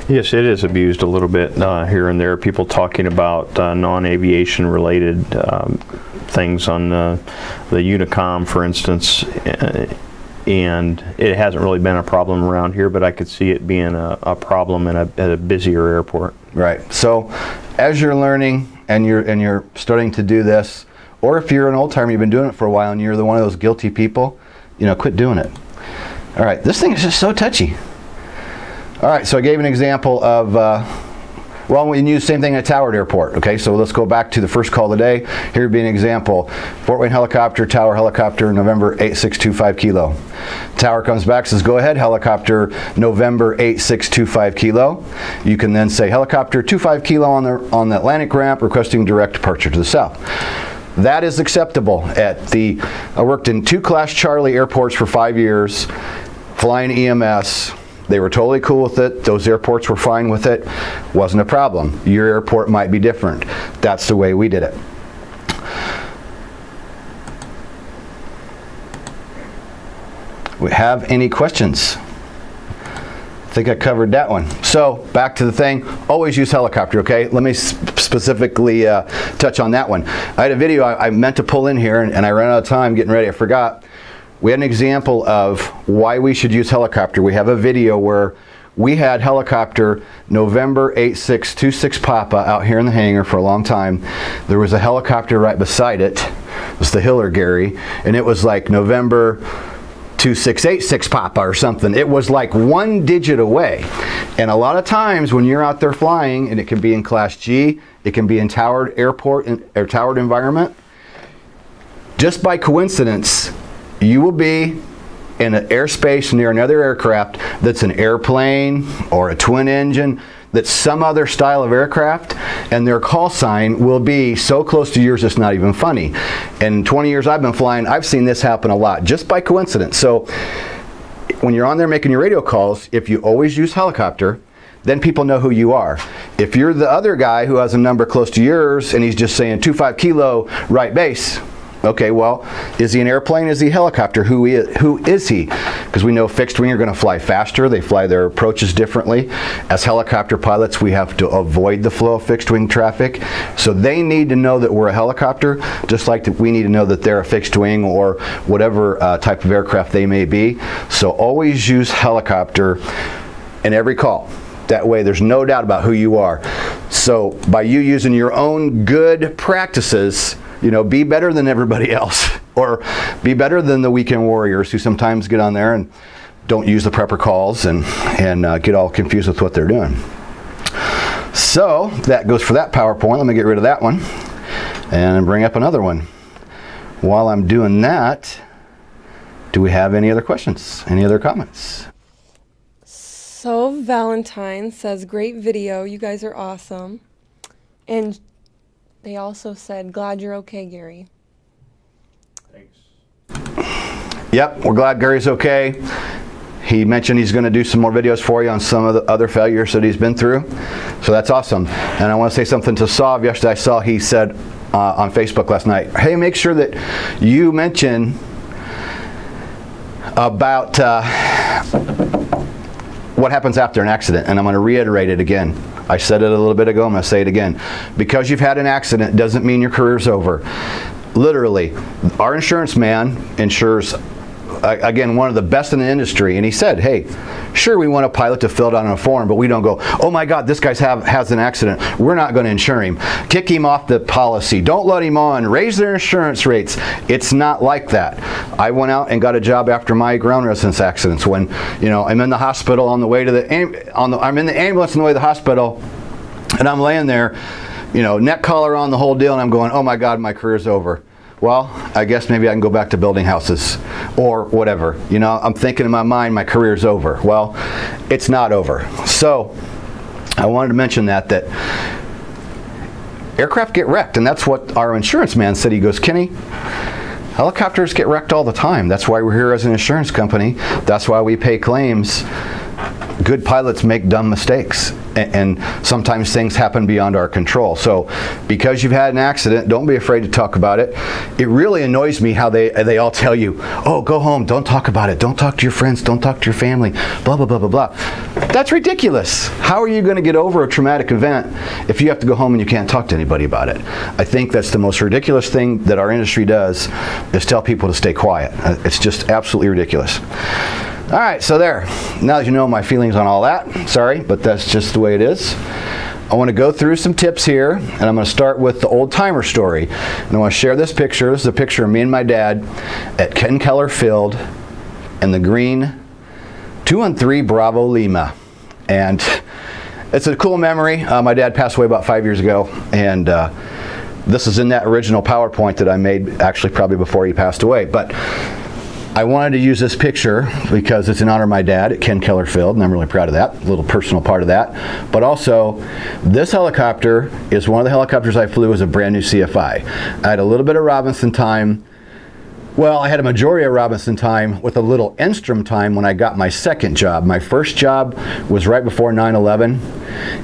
Yes, it is abused a little bit here and there. People talking about non-aviation related things on the Unicom, for instance, and it hasn't really been a problem around here, but I could see it being a problem at a busier airport. Right. So as you're learning and you're starting to do this, or if you're an old timer, you've been doing it for a while and you're one of those guilty people, you know, quit doing it. All right, this thing is just so touchy. All right, so I gave an example of, well, we use the same thing at a towered airport, okay? So let's go back to the first call of the day. Here would be an example. Fort Wayne helicopter, tower helicopter, November 8625 kilo. Tower comes back, says, go ahead, helicopter, November 8625 kilo. You can then say, helicopter, 25 kilo on the Atlantic ramp, requesting direct departure to the south. That is acceptable I worked in 2 Class Charlie airports for 5 years, flying EMS. They were totally cool with it. Those airports were fine with it. Wasn't a problem. Your airport might be different. That's the way we did it. We have any questions? I think I covered that one. So back to the thing, always use helicopter, okay? Let me specifically touch on that one. I had a video I meant to pull in here and I ran out of time getting ready, I forgot. We had an example of why we should use helicopter. We have a video where we had helicopter November 8626 Papa out here in the hangar for a long time. There was a helicopter right beside it. It was the Hiller, Gary, and it was like November 2686 Papa or something. It was like 1 digit away. And a lot of times when you're out there flying, and it can be in Class G, it can be in towered airport or towered environment, just by coincidence, you will be in an airspace near another aircraft that's an airplane or a twin engine, that's some other style of aircraft, and their call sign will be so close to yours it's not even funny. In 20 years I've been flying, I've seen this happen a lot, just by coincidence. So when you're on there making your radio calls, if you always use helicopter, then people know who you are. If you're the other guy who has a number close to yours and he's just saying 25 kilo right base, okay, well, is he an airplane? Is he a helicopter? Who is he? Because we know fixed wing are going to fly faster. They fly their approaches differently. As helicopter pilots, we have to avoid the flow of fixed wing traffic. So they need to know that we're a helicopter, just like we need to know that they're a fixed wing or whatever type of aircraft they may be. So always use helicopter in every call. That way there's no doubt about who you are. So by you using your own good practices, you know, be better than everybody else, or be better than the weekend warriors who sometimes get on there and don't use the prepper calls and get all confused with what they're doing. So that goes for that PowerPoint. Let me get rid of that one and bring up another one. While I'm doing that, do we have any other questions? Any other comments? So Valentine says, great video. You guys are awesome. And they also said, glad you're okay, Gary. Thanks. Yep, we're glad Gary's okay. He mentioned he's going to do some more videos for you on some of the other failures that he's been through. So that's awesome. And I want to say something to Sav. Yesterday I saw he said on Facebook last night, hey, make sure that you mention about what happens after an accident. And I'm going to reiterate it again. I said it a little bit ago, I'm going to say it again. Because you've had an accident doesn't mean your career's over. Literally, our insurance man insures, again, one of the best in the industry, and he said, hey, sure, we want a pilot to fill it out on a form, but we don't go, oh my God, this guy has an accident. We're not going to insure him. Kick him off the policy. Don't let him on. Raise their insurance rates. It's not like that. I went out and got a job after my ground resistance accidents when, you know, I'm in the hospital on the way to I'm in the ambulance on the way to the hospital, and I'm laying there, you know, neck collar on, the whole deal, and I'm going, oh my God, my career's over. Well, I guess maybe I can go back to building houses or whatever. You know, I'm thinking in my mind my career's over. Well, it's not over. So I wanted to mention that aircraft get wrecked, and that's what our insurance man said. He goes, Kenny, helicopters get wrecked all the time. That's why we're here as an insurance company. That's why we pay claims. Good pilots make dumb mistakes, and sometimes things happen beyond our control. So because you've had an accident, don't be afraid to talk about it. It really annoys me how they all tell you, oh, go home, don't talk about it, don't talk to your friends, don't talk to your family, blah, blah, blah, blah, blah. That's ridiculous. How are you going to get over a traumatic event if you have to go home and you can't talk to anybody about it? I think that's the most ridiculous thing that our industry does, is tell people to stay quiet. It's just absolutely ridiculous. All right, so there. Now that you know my feelings on all that, sorry, but that's just the way it is. I want to go through some tips here, and I'm going to start with the old timer story. And I want to share this picture. This is a picture of me and my dad at Ken Keller Field in the green 213 Bravo Lima. And it's a cool memory. My dad passed away about 5 years ago, and this is in that original PowerPoint that I made, actually probably before he passed away. But I wanted to use this picture because it's in honor of my dad at Ken Keller Field, and I'm really proud of that, a little personal part of that. But also, this helicopter is one of the helicopters I flew as a brand new CFI. I had a little bit of Robinson time. Well, I had a majority of Robinson time with a little Enstrom time when I got my second job. My first job was right before 9/11,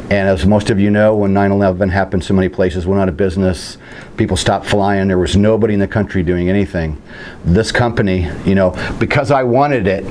and as most of you know, when 9/11 happened, so many places went out of business, people stopped flying, there was nobody in the country doing anything. This company, you know, because I wanted it,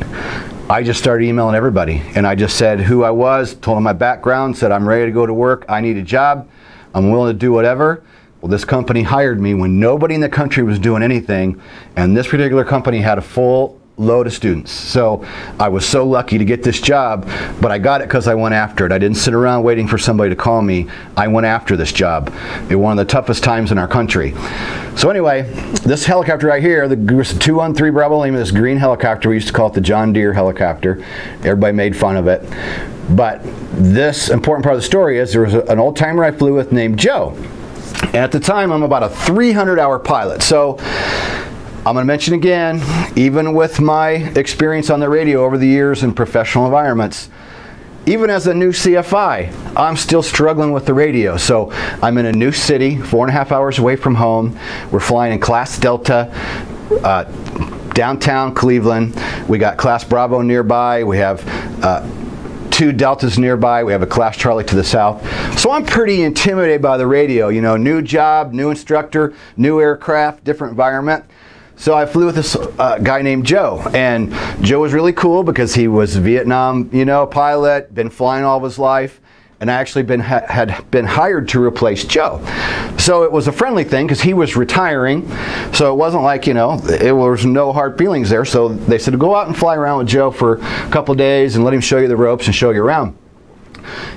I just started emailing everybody, and I just said who I was, told them my background, said I'm ready to go to work, I need a job, I'm willing to do whatever. Well, this company hired me when nobody in the country was doing anything, and this particular company had a full load of students. So I was so lucky to get this job, but I got it because I went after it. I didn't sit around waiting for somebody to call me. I went after this job at one of the toughest times in our country. So anyway, this helicopter right here, the 213 Bravo Lima, this green helicopter, we used to call it the John Deere helicopter. Everybody made fun of it. But this important part of the story is there was an old timer I flew with named Joe. And at the time, I'm about a 300-hour pilot. So I'm going to mention again, even with my experience on the radio over the years in professional environments, even as a new CFI, I'm still struggling with the radio. So I'm in a new city, 4.5 hours away from home. We're flying in Class Delta, downtown Cleveland. We got Class Bravo nearby. We have 2 Deltas nearby. We have a Class Charlie to the south. So I'm pretty intimidated by the radio. You know, new job, new instructor, new aircraft, different environment. So I flew with this guy named Joe, and Joe was really cool because he was a Vietnam, you know, pilot, been flying all of his life, and I actually had been hired to replace Joe. So it was a friendly thing because he was retiring, so it wasn't like, you know, it was no hard feelings there. So they said, go out and fly around with Joe for a couple days and let him show you the ropes and show you around.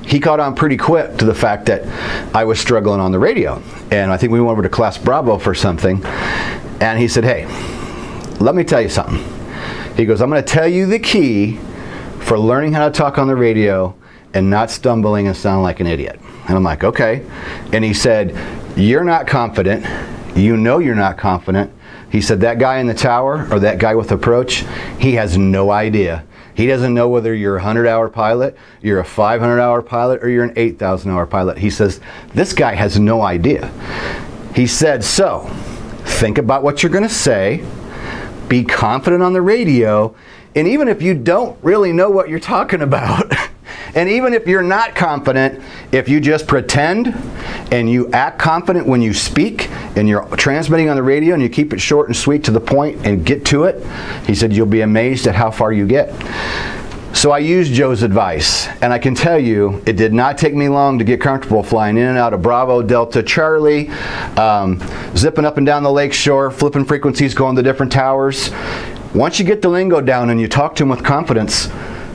He caught on pretty quick to the fact that I was struggling on the radio, and I think we went over to Class Bravo for something. And he said, hey, let me tell you something. He goes, I'm going to tell you the key for learning how to talk on the radio and not stumbling and sound like an idiot. And I'm like, okay. And he said, you're not confident. You know you're not confident. He said, that guy in the tower or that guy with approach, he has no idea. He doesn't know whether you're a 100-hour pilot, you're a 500-hour pilot, or you're an 8,000-hour pilot. He says, this guy has no idea. He said, so think about what you're going to say, be confident on the radio, and even if you don't really know what you're talking about, and even if you're not confident, if you just pretend and you act confident when you speak and you're transmitting on the radio and you keep it short and sweet to the point and get to it, he said, you'll be amazed at how far you get. So I used Joe's advice, and I can tell you it did not take me long to get comfortable flying in and out of Bravo, Delta, Charlie, zipping up and down the lake shore, flipping frequencies, going to different towers. Once you get the lingo down and you talk to them with confidence,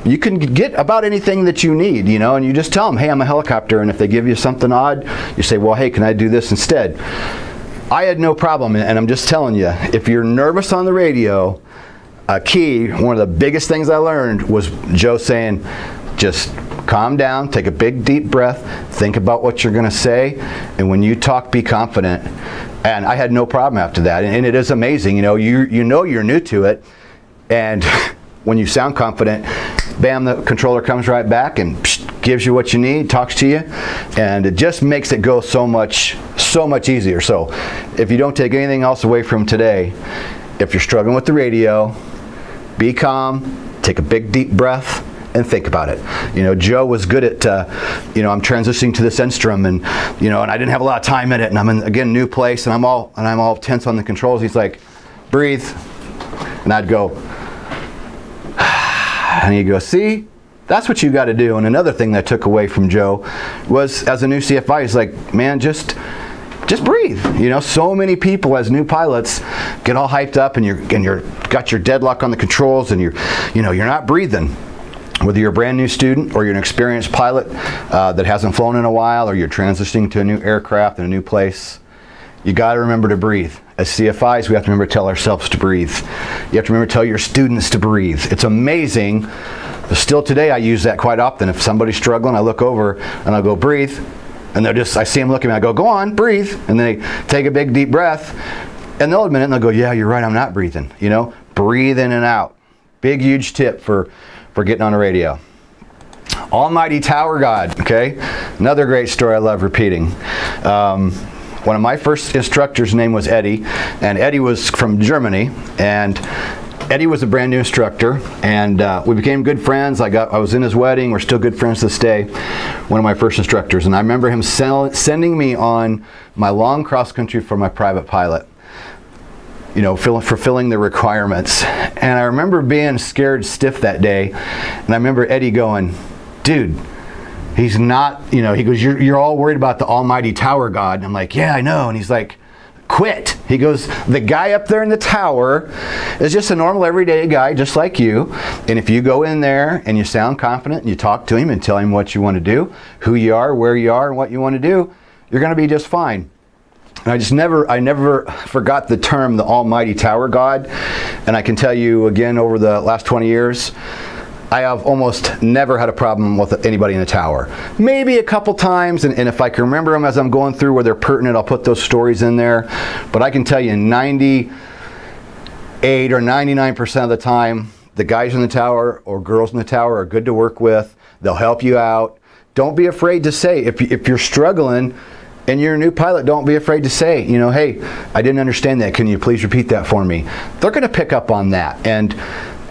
you can get about anything that you need, you know, and you just tell them, hey, I'm a helicopter, and if they give you something odd, you say, well, hey, can I do this instead? I had no problem, and I'm just telling you, if you're nervous on the radio, a key, one of the biggest things I learned was Joe saying, just calm down, take a big deep breath, think about what you're going to say, and when you talk, be confident. And I had no problem after that. And it is amazing, you know you're new to it, and when you sound confident, bam, the controller comes right back and gives you what you need, talks to you, and it just makes it go so much easier. So if you don't take anything else away from today, if you're struggling with the radio, be calm, take a big deep breath, and think about it. You know, Joe was good at, you know, I'm transitioning to this instrument, and you know, and I didn't have a lot of time in it, and I'm in again new place, and I'm all tense on the controls. He's like, breathe, and I'd go, and he'd go, see, that's what you got to do. And another thing that I took away from Joe was, as a new CFI, he's like, man, just breathe. You know, so many people as new pilots get all hyped up, and you're got your deadlock on the controls, and you're not breathing. Whether you're a brand new student or you're an experienced pilot that hasn't flown in a while, or you're transitioning to a new aircraft in a new place, you got to remember to breathe. As CFIs, we have to remember to tell ourselves to breathe. You have to remember to tell your students to breathe. It's amazing. Still today, I use that quite often. If somebody's struggling, I look over and I'll go, breathe. And I see them looking at me, I go on, breathe. And they take a big deep breath, and they'll admit it, and they'll go, yeah, you're right, I'm not breathing. You know, breathe in and out. Big, huge tip for getting on the radio. Almighty Tower God, okay? Another great story I love repeating. One of my first instructors' name was Eddie, and Eddie was from Germany, and Eddie was a brand new instructor, and we became good friends. I was in his wedding. We're still good friends to this day. One of my first instructors, and I remember him sending me on my long cross country for my private pilot, you know, fulfilling the requirements. And I remember being scared stiff that day, and I remember Eddie going, dude, he's not, you know, he goes, you're all worried about the Almighty Tower God. And I'm like, yeah, I know. And he's like, quit. He goes, the guy up there in the tower is just a normal everyday guy just like you. And if you go in there and you sound confident and you talk to him and tell him what you want to do, who you are, where you are, and what you want to do, you're going to be just fine. And I never forgot the term, the Almighty Tower God. And I can tell you again, over the last 20 years, I have almost never had a problem with anybody in the tower. Maybe a couple times, and if I can remember them as I'm going through where they're pertinent, I'll put those stories in there. But I can tell you 98 or 99% of the time, the guys in the tower or girls in the tower are good to work with. They'll help you out. Don't be afraid to say, if you're struggling and you're a new pilot, don't be afraid to say, you know, hey, I didn't understand that. Can you please repeat that for me? They're going to pick up on that. And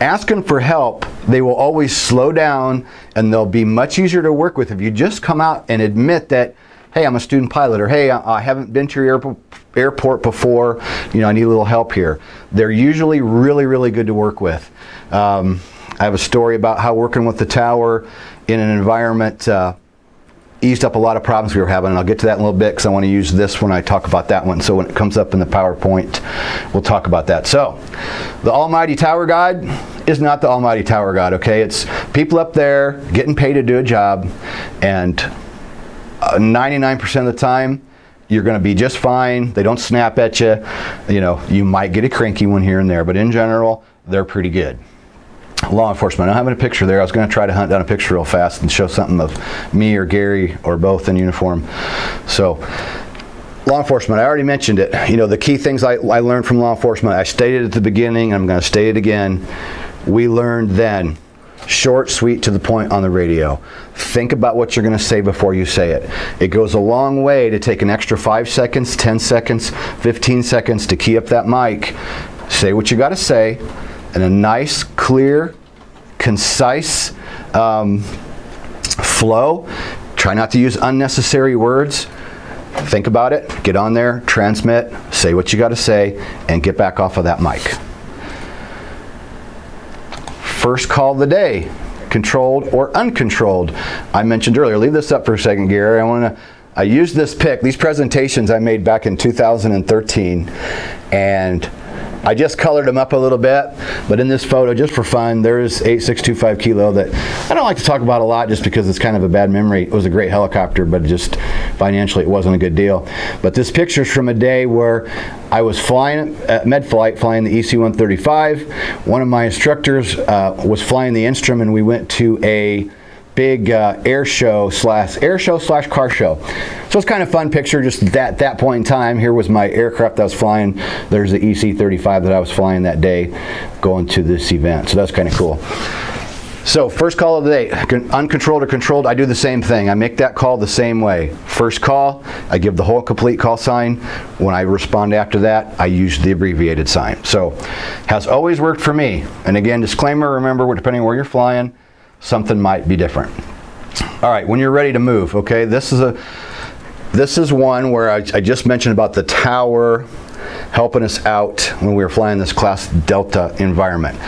asking for help, they will always slow down, and they'll be much easier to work with if you just come out and admit that, hey, I'm a student pilot, or hey, I haven't been to your airport before, you know, I need a little help here. They're usually really, really good to work with. I have a story about how working with the tower in an environment eased up a lot of problems we were having, and I'll get to that in a little bit because I want to use this when I talk about that one. So when it comes up in the PowerPoint, we'll talk about that. So the Almighty Tower God is not the Almighty Tower God, okay? It's people up there getting paid to do a job, and 99% of the time, you're going to be just fine. They don't snap at you. You know, you might get a cranky one here and there, but in general, they're pretty good. Law enforcement. I don't have a picture there. I was going to try to hunt down a picture real fast and show something of me or Gary or both in uniform. So, law enforcement, I already mentioned it. You know, the key things I learned from law enforcement, I stated at the beginning, I'm going to state it again. We learned then, short, sweet, to the point on the radio. Think about what you're going to say before you say it. It goes a long way to take an extra 5 seconds, 10 seconds, 15 seconds to key up that mic. Say what you got to say in a nice, clear, concise flow. Try not to use unnecessary words. Think about it, get on there, transmit, say what you got to say, and get back off of that mic. First call of the day, controlled or uncontrolled. I mentioned earlier, leave this up for a second, Gary. I used this pic, these presentations I made back in 2013, and I just colored them up a little bit, but in this photo, just for fun, there's 8625 Kilo that I don't like to talk about a lot just because it's kind of a bad memory. It was a great helicopter, but just financially it wasn't a good deal. But this picture's from a day where I was flying at med-flight, flying the EC-135. One of my instructors was flying the Instrum, and we went to a big air show slash car show. So it's kind of fun picture just at that point in time. Here was my aircraft that I was flying. There's the EC-35 that I was flying that day going to this event. So that's kind of cool. So first call of the day, uncontrolled or controlled, I do the same thing. I make that call the same way. First call, I give the whole complete call sign. When I respond after that, I use the abbreviated sign. So has always worked for me. And again, disclaimer, remember, depending on where you're flying, something might be different. All right, when you're ready to move, okay, this is one where I just mentioned about the tower helping us out when we were flying this Class Delta environment.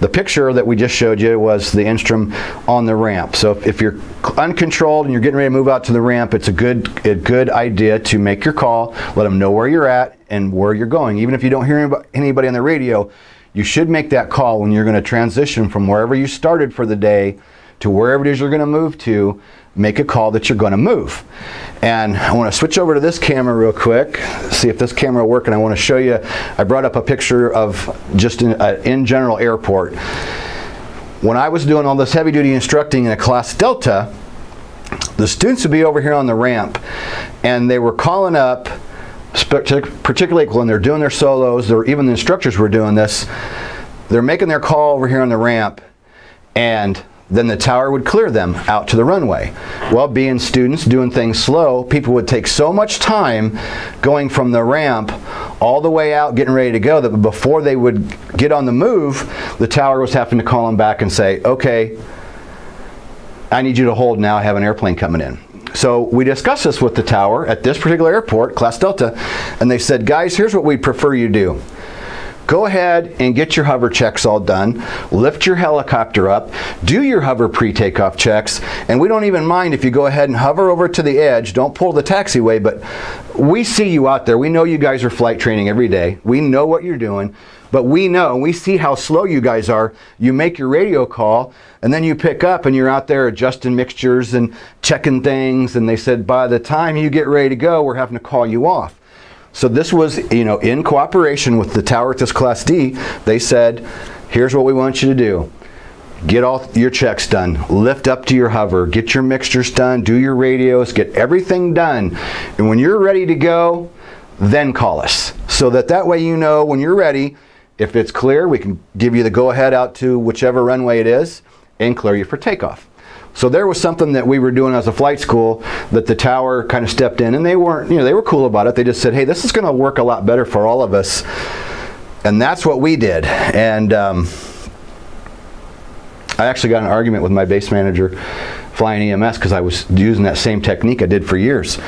The picture that we just showed you was the Instrum on the ramp. So if you're uncontrolled and you're getting ready to move out to the ramp, it's a good idea to make your call, let them know where you're at and where you're going. Even if you don't hear anybody on the radio, you should make that call when you're going to transition from wherever you started for the day to wherever it is you're going to move to. Make a call that you're going to move. And I want to switch over to this camera real quick, see if this camera will work, and I want to show you, I brought up a picture of just in general airport. When I was doing all this heavy duty instructing in a Class Delta, the students would be over here on the ramp, and they were calling up, particularly when they're doing their solos, or even the instructors were doing this, they're making their call over here on the ramp, and then the tower would clear them out to the runway. Well, being students, doing things slow, people would take so much time going from the ramp all the way out, getting ready to go, that before they would get on the move, the tower was having to call them back and say, okay, I need you to hold now, I have an airplane coming in. So we discussed this with the tower at this particular airport, Class Delta, and they said, guys, here's what we'd prefer you do. go ahead and get your hover checks all done, lift your helicopter up, do your hover pre-takeoff checks, and we don't even mind if you go ahead and hover over to the edge, don't pull the taxiway, but we see you out there. We know you guys are flight training every day. We know what you're doing, but we know, we see how slow you guys are. You make your radio call, and then you pick up and you're out there adjusting mixtures and checking things, and they said by the time you get ready to go, we're having to call you off. So this was, you know, in cooperation with the tower at this Class D. They said, here's what we want you to do. Get all your checks done, lift up to your hover, get your mixtures done, do your radios, get everything done. And when you're ready to go, then call us. So that way you know when you're ready, if it's clear, we can give you the go-ahead out to whichever runway it is and clear you for takeoff. So there was something that we were doing as a flight school that the tower kind of stepped in, and they weren't, you know, they were cool about it. They just said, hey, this is going to work a lot better for all of us. And that's what we did. And I actually got in an argument with my base manager flying EMS because I was using that same technique I did for years.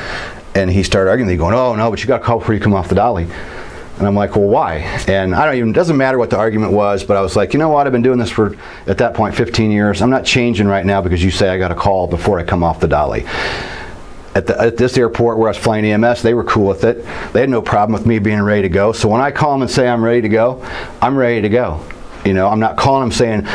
And he started arguing with me, going, oh, no, but you got to call before you come off the dolly. And I'm like, well, why? And I don't even, doesn't matter what the argument was, but I was like, you know what, I've been doing this for, at that point, 15 years. I'm not changing right now because you say I got to call before I come off the dolly. At this airport where I was flying EMS, they were cool with it. They had no problem with me being ready to go. So when I call them and say I'm ready to go, I'm ready to go. You know, I'm not calling them saying,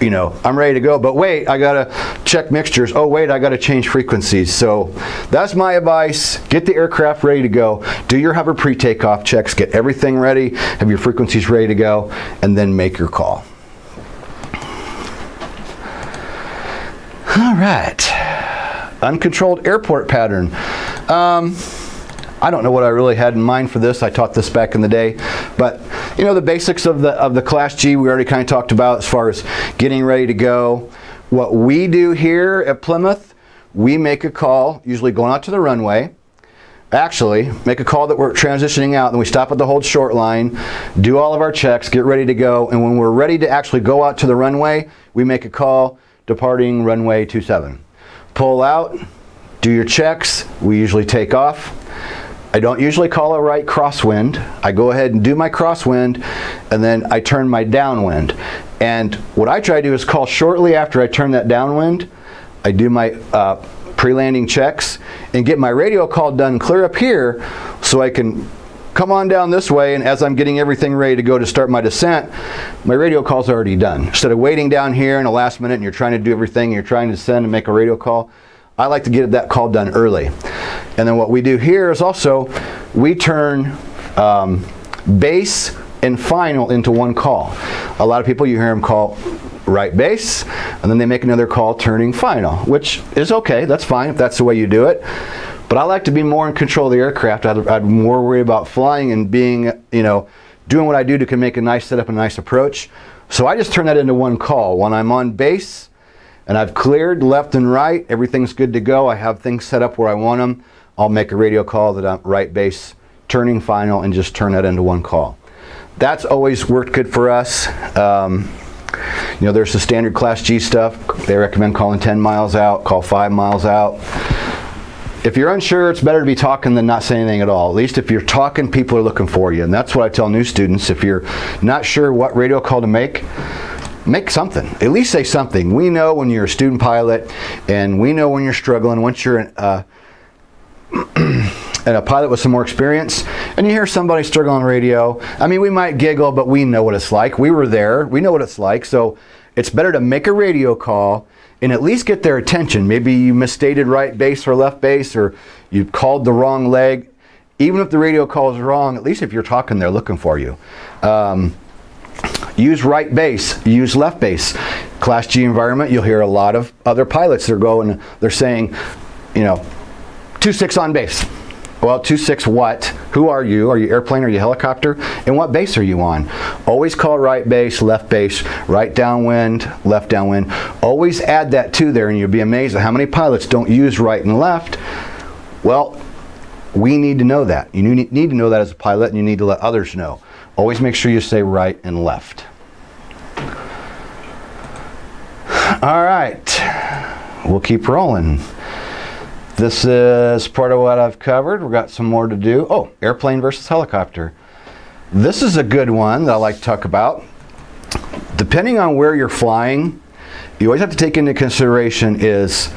you know, I'm ready to go, but wait, I gotta check mixtures. Oh wait, I gotta change frequencies. So that's my advice. Get the aircraft ready to go. Do your hover pre-takeoff checks. Get everything ready. Have your frequencies ready to go, and then make your call. All right. Uncontrolled airport pattern. I don't know what I really had in mind for this. I taught this back in the day, but you know, the basics of the Class G we already kind of talked about as far as getting ready to go. What we do here at Plymouth, we make a call, usually going out to the runway. Actually, make a call that we're transitioning out, and we stop at the hold short line, do all of our checks, get ready to go, and when we're ready to actually go out to the runway, we make a call departing runway 27. Pull out, do your checks, we usually take off. I don't usually call a right crosswind. I go ahead and do my crosswind, and then I turn my downwind. And what I try to do is call shortly after I turn that downwind. I do my pre-landing checks and get my radio call done clear up here so I can come on down this way, and as I'm getting everything ready to go to start my descent, my radio call's already done. Instead of waiting down here in the last minute and you're trying to do everything, you're trying to send and make a radio call, I like to get that call done early. And then what we do here is also we turn base and final into one call. A lot of people, you hear them call right base, and then they make another call turning final, which is okay. That's fine if that's the way you do it. But I like to be more in control of the aircraft. I'd more worry about flying and being, you know, doing what I do to make a nice setup and a nice approach. So I just turn that into one call. When I'm on base, and I've cleared left and right, everything's good to go, I have things set up where I want them, I'll make a radio call that I'm right base, turning final, and just turn that into one call. That's always worked good for us. You know, there's the standard Class G stuff. They recommend calling 10 miles out, call 5 miles out. If you're unsure, it's better to be talking than not saying anything at all. At least if you're talking, people are looking for you. And that's what I tell new students. If you're not sure what radio call to make something. At least say something. We know when you're a student pilot, and we know when you're struggling. Once you're and a pilot with some more experience, and you hear somebody struggle on radio, I mean, we might giggle, but we know what it's like. We were there. We know what it's like. So it's better to make a radio call and at least get their attention. Maybe you misstated right base or left base, or you called the wrong leg. Even if the radio call is wrong, at least if you're talking, they're looking for you. Use right base, use left base. Class G environment, you'll hear a lot of other pilots, they're saying, you know, 26 on base. Well, 26 what? Who are you? Are you airplane? Are you helicopter? And what base are you on? Always call right base, right downwind, left downwind. Always add that to there, and you'll be amazed at how many pilots don't use right and left. Well, we need to know that. You need to know that as a pilot, and you need to let others know. Always make sure you say right and left. All right, we'll keep rolling. This is part of what I've covered. We've got some more to do. Oh, airplane versus helicopter. This is a good one that I like to talk about. Depending on where you're flying, you always have to take into consideration is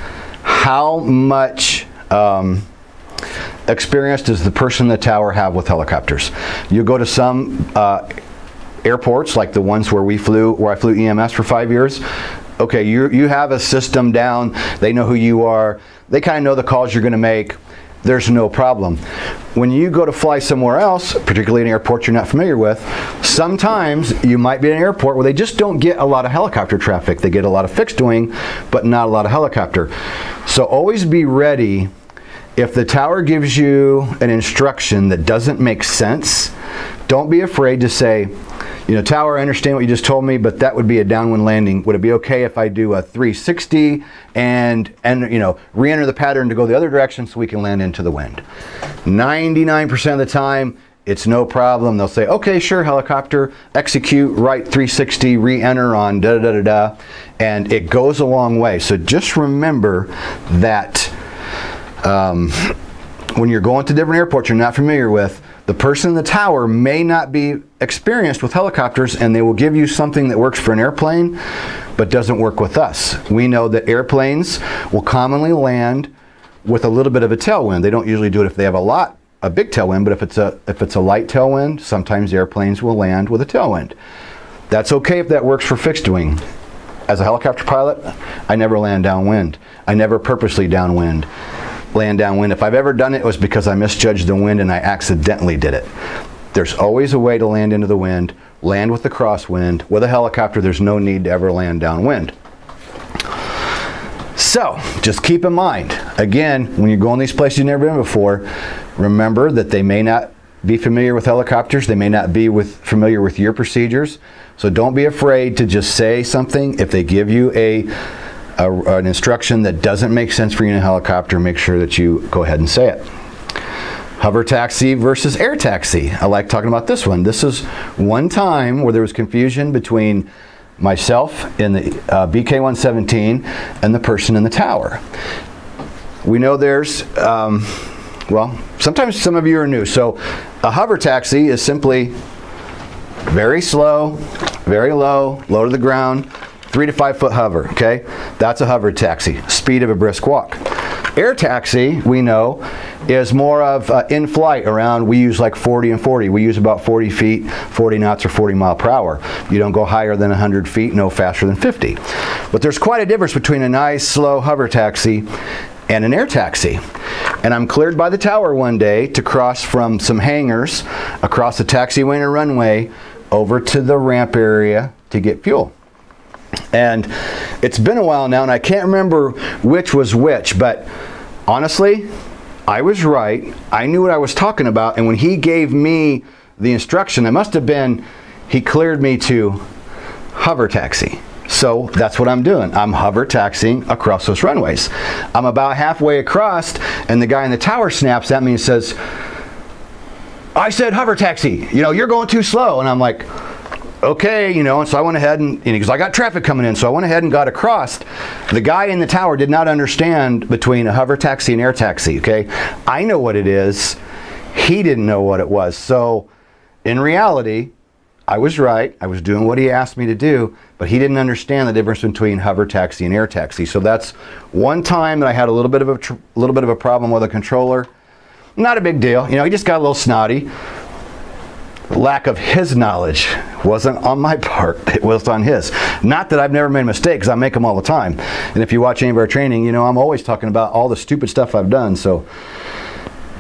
how much experience does the person in the tower have with helicopters. You go to some airports, like the ones where I flew EMS for 5 years. Okay, you have a system down. They know who you are. They kind of know the calls you're going to make. There's no problem. When you go to fly somewhere else, particularly an airport you're not familiar with, sometimes you might be in an airport where they just don't get a lot of helicopter traffic. They get a lot of fixed wing, but not a lot of helicopter. So always be ready. If the tower gives you an instruction that doesn't make sense, don't be afraid to say, you know, tower, I understand what you just told me, but that would be a downwind landing. Would it be okay if I do a 360 and you know, re-enter the pattern to go the other direction so we can land into the wind? 99% of the time, it's no problem. They'll say, okay, sure, helicopter, execute, right 360, re-enter on da-da-da-da-da, and it goes a long way. So just remember that when you're going to different airports you're not familiar with, the person in the tower may not be experienced with helicopters, and they will give you something that works for an airplane but doesn't work with us. We know that airplanes will commonly land with a little bit of a tailwind. They don't usually do it if they have a big tailwind, but if it's a light tailwind, sometimes airplanes will land with a tailwind. That's okay if that works for fixed wing. As a helicopter pilot, I never land downwind. I never purposely land downwind. If I've ever done it, it was because I misjudged the wind and I accidentally did it. There's always a way to land into the wind, land with the crosswind. With a helicopter, there's no need to ever land downwind. So, just keep in mind, again, when you're going these places you've never been before, remember that they may not be familiar with helicopters, they may not be familiar with your procedures, so don't be afraid to just say something. If they give you an instruction that doesn't make sense for you in a helicopter, make sure that you go ahead and say it. Hover taxi versus air taxi. I like talking about this one. This is one time where there was confusion between myself in the BK-117 and the person in the tower. We know there's, well, sometimes some of you are new. So a hover taxi is simply very slow, very low, low to the ground, 3 to 5 foot hover, okay? That's a hover taxi, speed of a brisk walk. Air taxi, we know, is more of in flight around, we use like 40 and 40. We use about 40 feet, 40 knots or 40 mile per hour. You don't go higher than 100 feet, no faster than 50. But there's quite a difference between a nice slow hover taxi and an air taxi. And I'm cleared by the tower one day to cross from some hangars across the taxiway and runway over to the ramp area to get fuel. And it's been a while now and I can't remember which was which, but honestly, I was right. I knew what I was talking about, and when he gave me the instruction, it must have been, he cleared me to hover taxi. So that's what I'm doing. I'm hover taxiing across those runways. I'm about halfway across and the guy in the tower snaps at me and says, I said hover taxi, you know, you're going too slow. And I'm like, okay, you know, and so I went ahead and he goes, I got traffic coming in, so I went ahead and got across. The guy in the tower did not understand between a hover taxi and air taxi, okay? I know what it is. He didn't know what it was. So in reality, I was right. I was doing what he asked me to do, but he didn't understand the difference between hover taxi and air taxi. So that's one time that I had a little bit of a problem with a controller. Not a big deal. You know, he just got a little snotty. Lack of his knowledge wasn't on my part, it was on his. Not that I've never made mistakes, I make them all the time. And if you watch any of our training, you know I'm always talking about all the stupid stuff I've done. So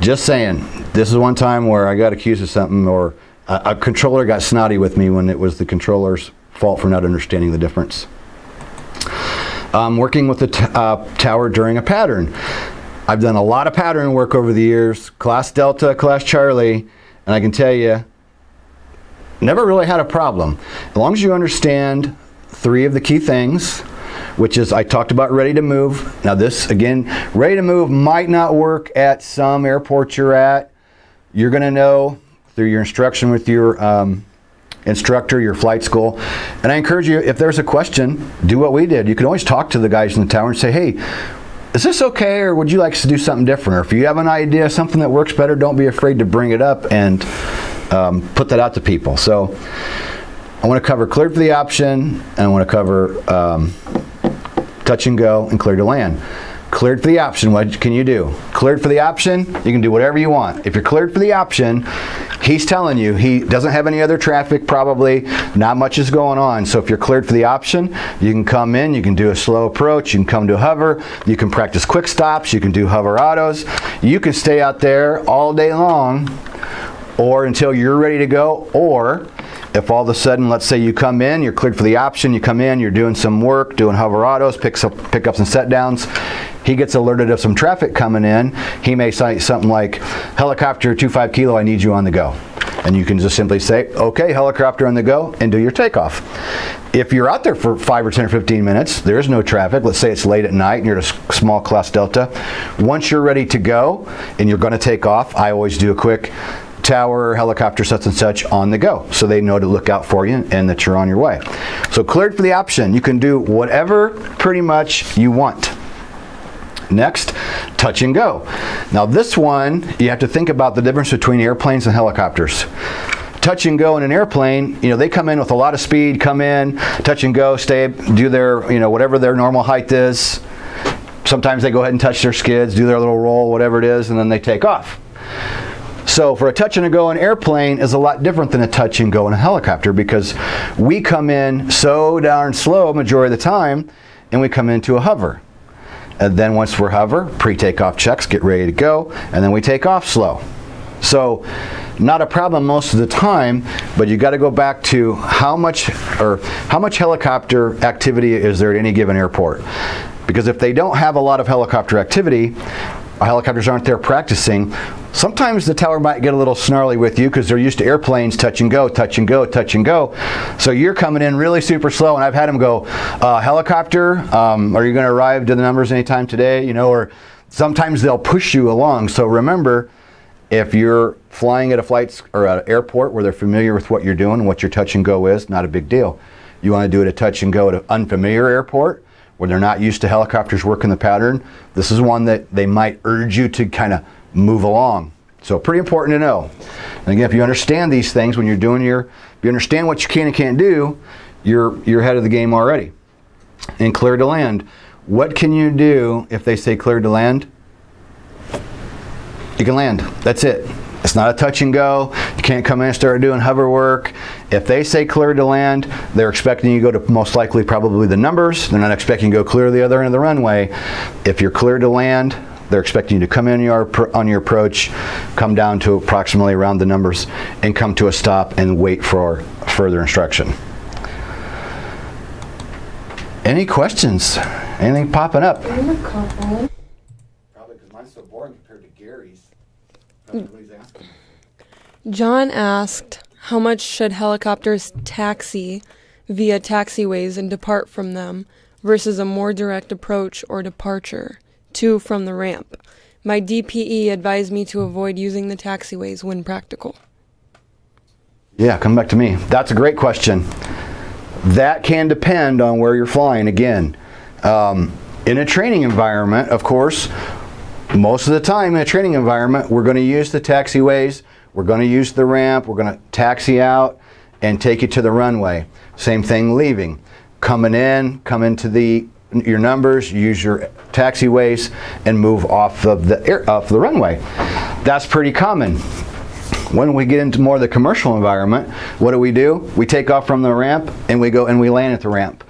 just saying, this is one time where I got accused of something, or a controller got snotty with me when it was the controller's fault for not understanding the difference. Working with the tower during a pattern. I've done a lot of pattern work over the years, Class Delta, Class Charlie, and I can tell you, never really had a problem. As long as you understand 3 of the key things, which is I talked about ready to move. Now this, again, ready to move might not work at some airports you're at. You're going to know through your instruction with your instructor, your flight school. And I encourage you, if there's a question, do what we did. You can always talk to the guys in the tower and say, hey, is this okay, or would you like us to do something different? Or if you have an idea, something that works better, don't be afraid to bring it up and put that out to people. So I want to cover cleared for the option, and I want to cover touch and go and clear to land. Cleared for the option, what can you do? Cleared for the option, you can do whatever you want. If you're cleared for the option, he's telling you he doesn't have any other traffic, probably not much is going on. So if you're cleared for the option, you can come in, you can do a slow approach, you can come to hover, you can practice quick stops, you can do hover autos, you can stay out there all day long or until you're ready to go. Or if all of a sudden, let's say you come in, you're cleared for the option, you come in, you're doing some work, doing hover autos, pickups and set downs, he gets alerted of some traffic coming in, he may say something like, helicopter 25 kilo, I need you on the go. And you can just simply say, okay, helicopter on the go, and do your takeoff. If you're out there for 5 or 10 or 15 minutes, there's no traffic, let's say it's late at night and you're at a small class delta, once you're ready to go and you're going to take off, I always do a quick tower, helicopter, such and such on the go, so they know to look out for you and that you're on your way. So cleared for the option, you can do whatever pretty much you want. Next, touch and go. Now this one, you have to think about the difference between airplanes and helicopters. Touch and go in an airplane, you know, they come in with a lot of speed, come in, touch and go, stay, do their, you know, whatever their normal height is. Sometimes they go ahead and touch their skids, do their little roll, whatever it is, and then they take off. So for a touch and a go in an airplane is a lot different than a touch and go in a helicopter, because we come in so darn slow majority of the time, and we come into a hover. And then once we're hover, pre-takeoff checks, get ready to go, and then we take off slow. So not a problem most of the time, but you got to go back to how much helicopter activity is there at any given airport. Because if they don't have a lot of helicopter activity, helicopters aren't there practicing, sometimes the tower might get a little snarly with you because they're used to airplanes, touch and go, touch and go, touch and go. So you're coming in really super slow, and I've had them go, helicopter, are you going to arrive to the numbers anytime today? You know, or sometimes they'll push you along. So remember, if you're flying at a flight or at an airport where they're familiar with what you're doing, what your touch and go is, not a big deal. You want to do it a touch and go at an unfamiliar airport where they're not used to helicopters working the pattern, this is one that they might urge you to kind of move along. So pretty important to know. And again, if you understand these things when you're doing if you understand what you can and can't do, you're ahead of the game already. And clear to land. What can you do if they say clear to land? You can land. That's it. It's not a touch and go. You can't come in and start doing hover work. If they say clear to land, they're expecting you to go to most likely probably the numbers. They're not expecting you to go clear to the other end of the runway. If you're clear to land, they're expecting you to come in on your approach, come down to approximately around the numbers, and come to a stop and wait for further instruction. Any questions? Anything popping up? I have a couple. Probably because mine's so boring compared to Gary's. John asked, how much should helicopters taxi via taxiways and depart from them versus a more direct approach or departure to from the ramp? My DPE advised me to avoid using the taxiways when practical. Yeah, come back to me. That's a great question. That can depend on where you're flying. Again, in a training environment, of course, most of the time in a training environment, we're going to use the taxiways, we're going to use the ramp, we're going to taxi out and take you to the runway. Same thing leaving. Coming in, come into your numbers, use your taxiways, and move off of the runway. That's pretty common. When we get into more of the commercial environment, what do? We take off from the ramp and we go and we land at the ramp.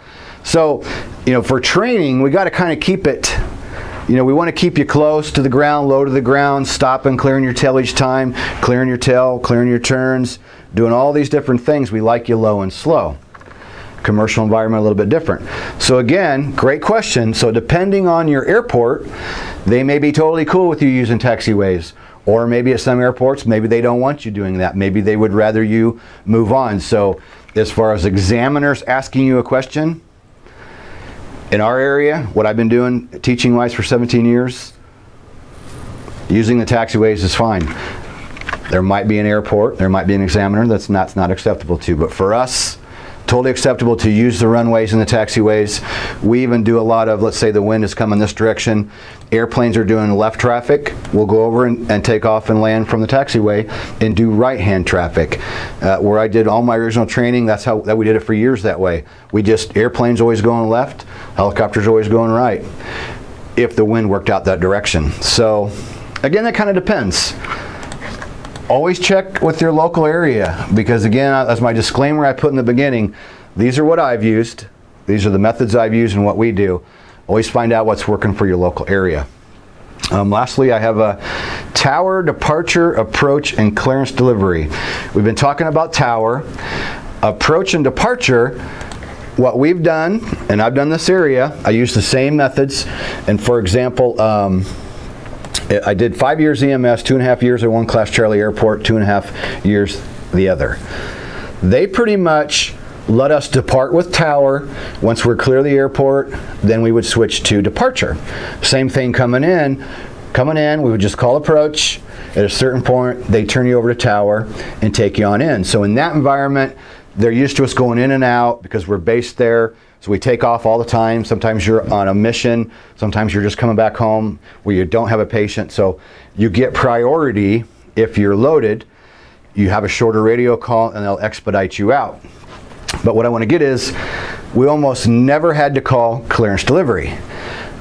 So, you know, for training, we got to kind of keep it. You know, we want to keep you close to the ground, low to the ground, stopping, clearing your tail each time, clearing your tail, clearing your turns, doing all these different things. We like you low and slow. Commercial environment a little bit different. So again, great question. So depending on your airport, they may be totally cool with you using taxiways. Or maybe at some airports, maybe they don't want you doing that. Maybe they would rather you move on. So as far as examiners asking you a question, in our area, what I've been doing teaching-wise for 17 years, using the taxiways is fine. There might be an airport, there might be an examiner that's not acceptable to, but for us, Totally acceptable to use the runways and the taxiways. We even do a lot of, let's say the wind is coming this direction, airplanes are doing left traffic, we'll go over and take off and land from the taxiway and do right-hand traffic. Where I did all my original training, that's how we did it for years that way. We just, airplanes always going left, helicopters always going right, if the wind worked out that direction. So again, that kind of depends. Always check with your local area, because again, as my disclaimer I put in the beginning, these are what I've used. These are the methods I've used and what we do. Always find out what's working for your local area. Lastly, I have a tower departure, approach, and clearance delivery. We've been talking about tower. Approach and departure, what we've done, and I've done this area, I use the same methods. And for example, I did 5 years EMS, 2.5 years at one Class Charlie Airport, 2.5 years the other. They pretty much let us depart with tower. Once we're clear of the airport, then we would switch to departure. Same thing coming in. We would just call approach. At a certain point, they turn you over to tower and take you on in. So in that environment, they're used to us going in and out because we're based there. So we take off all the time. Sometimes you're on a mission. Sometimes you're just coming back home where you don't have a patient. So you get priority if you're loaded. You have a shorter radio call and they'll expedite you out. But what I want to get is, we almost never had to call clearance delivery.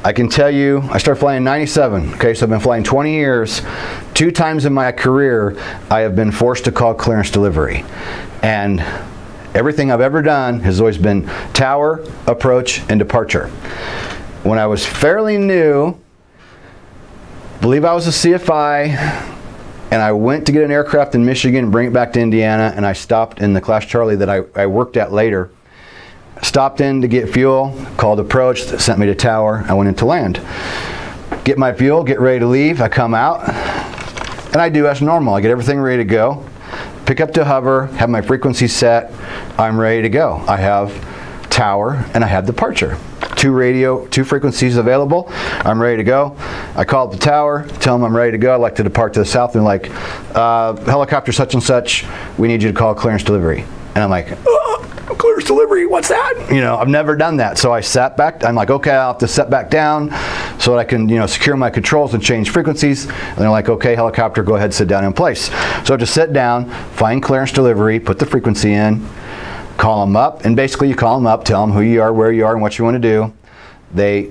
I can tell you, I started flying in '97. Okay, so I've been flying 20 years. 2 times in my career, I have been forced to call clearance delivery. And everything I've ever done has always been tower, approach, and departure. When I was fairly new, I believe I was a CFI, and I went to get an aircraft in Michigan and bring it back to Indiana, and I stopped in the Class Charlie that I worked at later. Stopped in to get fuel, called approach, that sent me to tower. I went into land. Get my fuel, get ready to leave. I come out, and I do as normal. I get everything ready to go. Pick up to hover, have my frequency set, I'm ready to go. I have tower and I have departure. 2 frequencies available, I'm ready to go. I call up the tower, tell them I'm ready to go, I'd like to depart to the south, and like, helicopter such and such, we need you to call clearance delivery. And I'm like, clearance delivery, what's that? You know, I've never done that. So I sat back, I'm like, okay, I'll have to set back down so that I can, secure my controls and change frequencies. And they're like, okay, helicopter, go ahead, sit down in place. So I just sit down, find clearance delivery, put the frequency in, call them up, and basically you call them up, tell them who you are, where you are, and what you want to do. They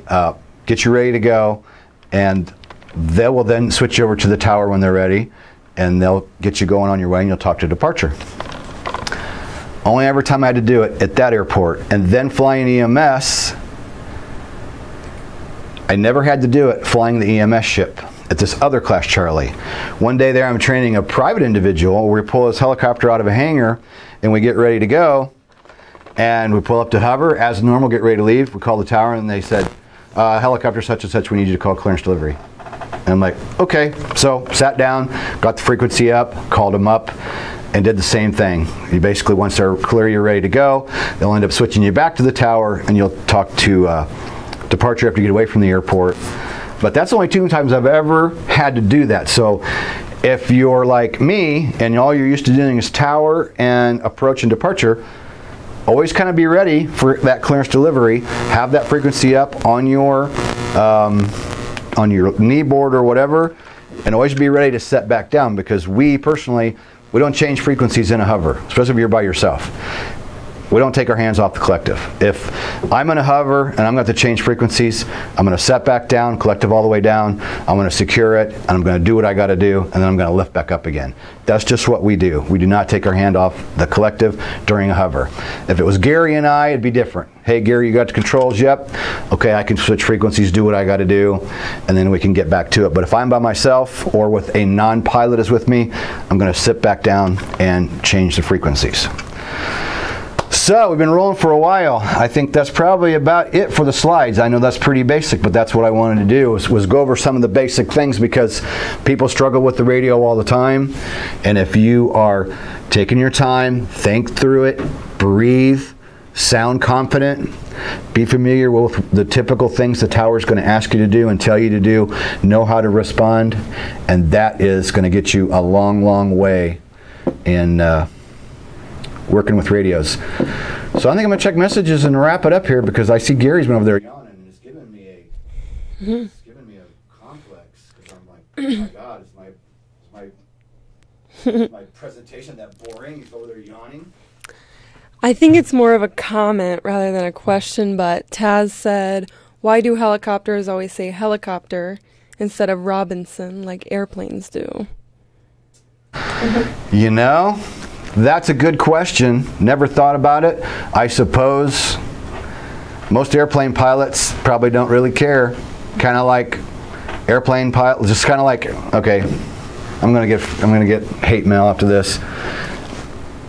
get you ready to go, and they will then switch over to the tower when they're ready, and they'll get you going on your way, and you'll talk to departure. Only ever time I had to do it at that airport. And then flying EMS, I never had to do it flying the EMS ship at this other Class Charlie. One day there, I'm training a private individual where we pull his helicopter out of a hangar and we get ready to go. And we pull up to hover, as normal, get ready to leave. We call the tower and they said, helicopter such and such, we need you to call clearance delivery. And I'm like, okay. So sat down, got the frequency up, called them up, and did the same thing. You basically, once they're clear, you're ready to go. They'll end up switching you back to the tower, and you'll talk to departure after you get away from the airport. But that's only 2 times I've ever had to do that. So if you're like me, and all you're used to doing is tower and approach and departure, always kind of be ready for that clearance delivery. Have that frequency up on your knee board or whatever, and always be ready to set back down, because we personally, we don't change frequencies in a hover, especially if you're by yourself. We don't take our hands off the collective. If I'm in a hover and I'm going to change frequencies, I'm going to set back down, collective all the way down, I'm going to secure it, and I'm going to do what I got to do, and then I'm going to lift back up again. That's just what we do. We do not take our hand off the collective during a hover. If it was Gary and I, it'd be different. Hey Gary, you got the controls? Yep. Okay, I can switch frequencies, do what I got to do, and then we can get back to it. But if I'm by myself or with a non-pilot is with me, I'm going to sit back down and change the frequencies. So we've been rolling for a while. I think that's probably about it for the slides. I know that's pretty basic, but that's what I wanted to do, was go over some of the basic things, because people struggle with the radio all the time. And if you are taking your time, think through it, breathe, sound confident, be familiar with the typical things the tower is going to ask you to do and tell you to do, know how to respond, and that is going to get you a long, long way in working with radios. So I think I'm going to check messages and wrap it up here because I see Gary's been over there yawning and it's giving me a complex because I'm like, oh my God, is my presentation that boring? He's over there yawning. I think it's more of a comment rather than a question, but Taz said, why do helicopters always say helicopter instead of Robinson like airplanes do? You know, that's a good question. Never thought about it. I suppose most airplane pilots probably don't really care. Kind of like airplane pilots, just kind of like, okay, I'm gonna get hate mail after this.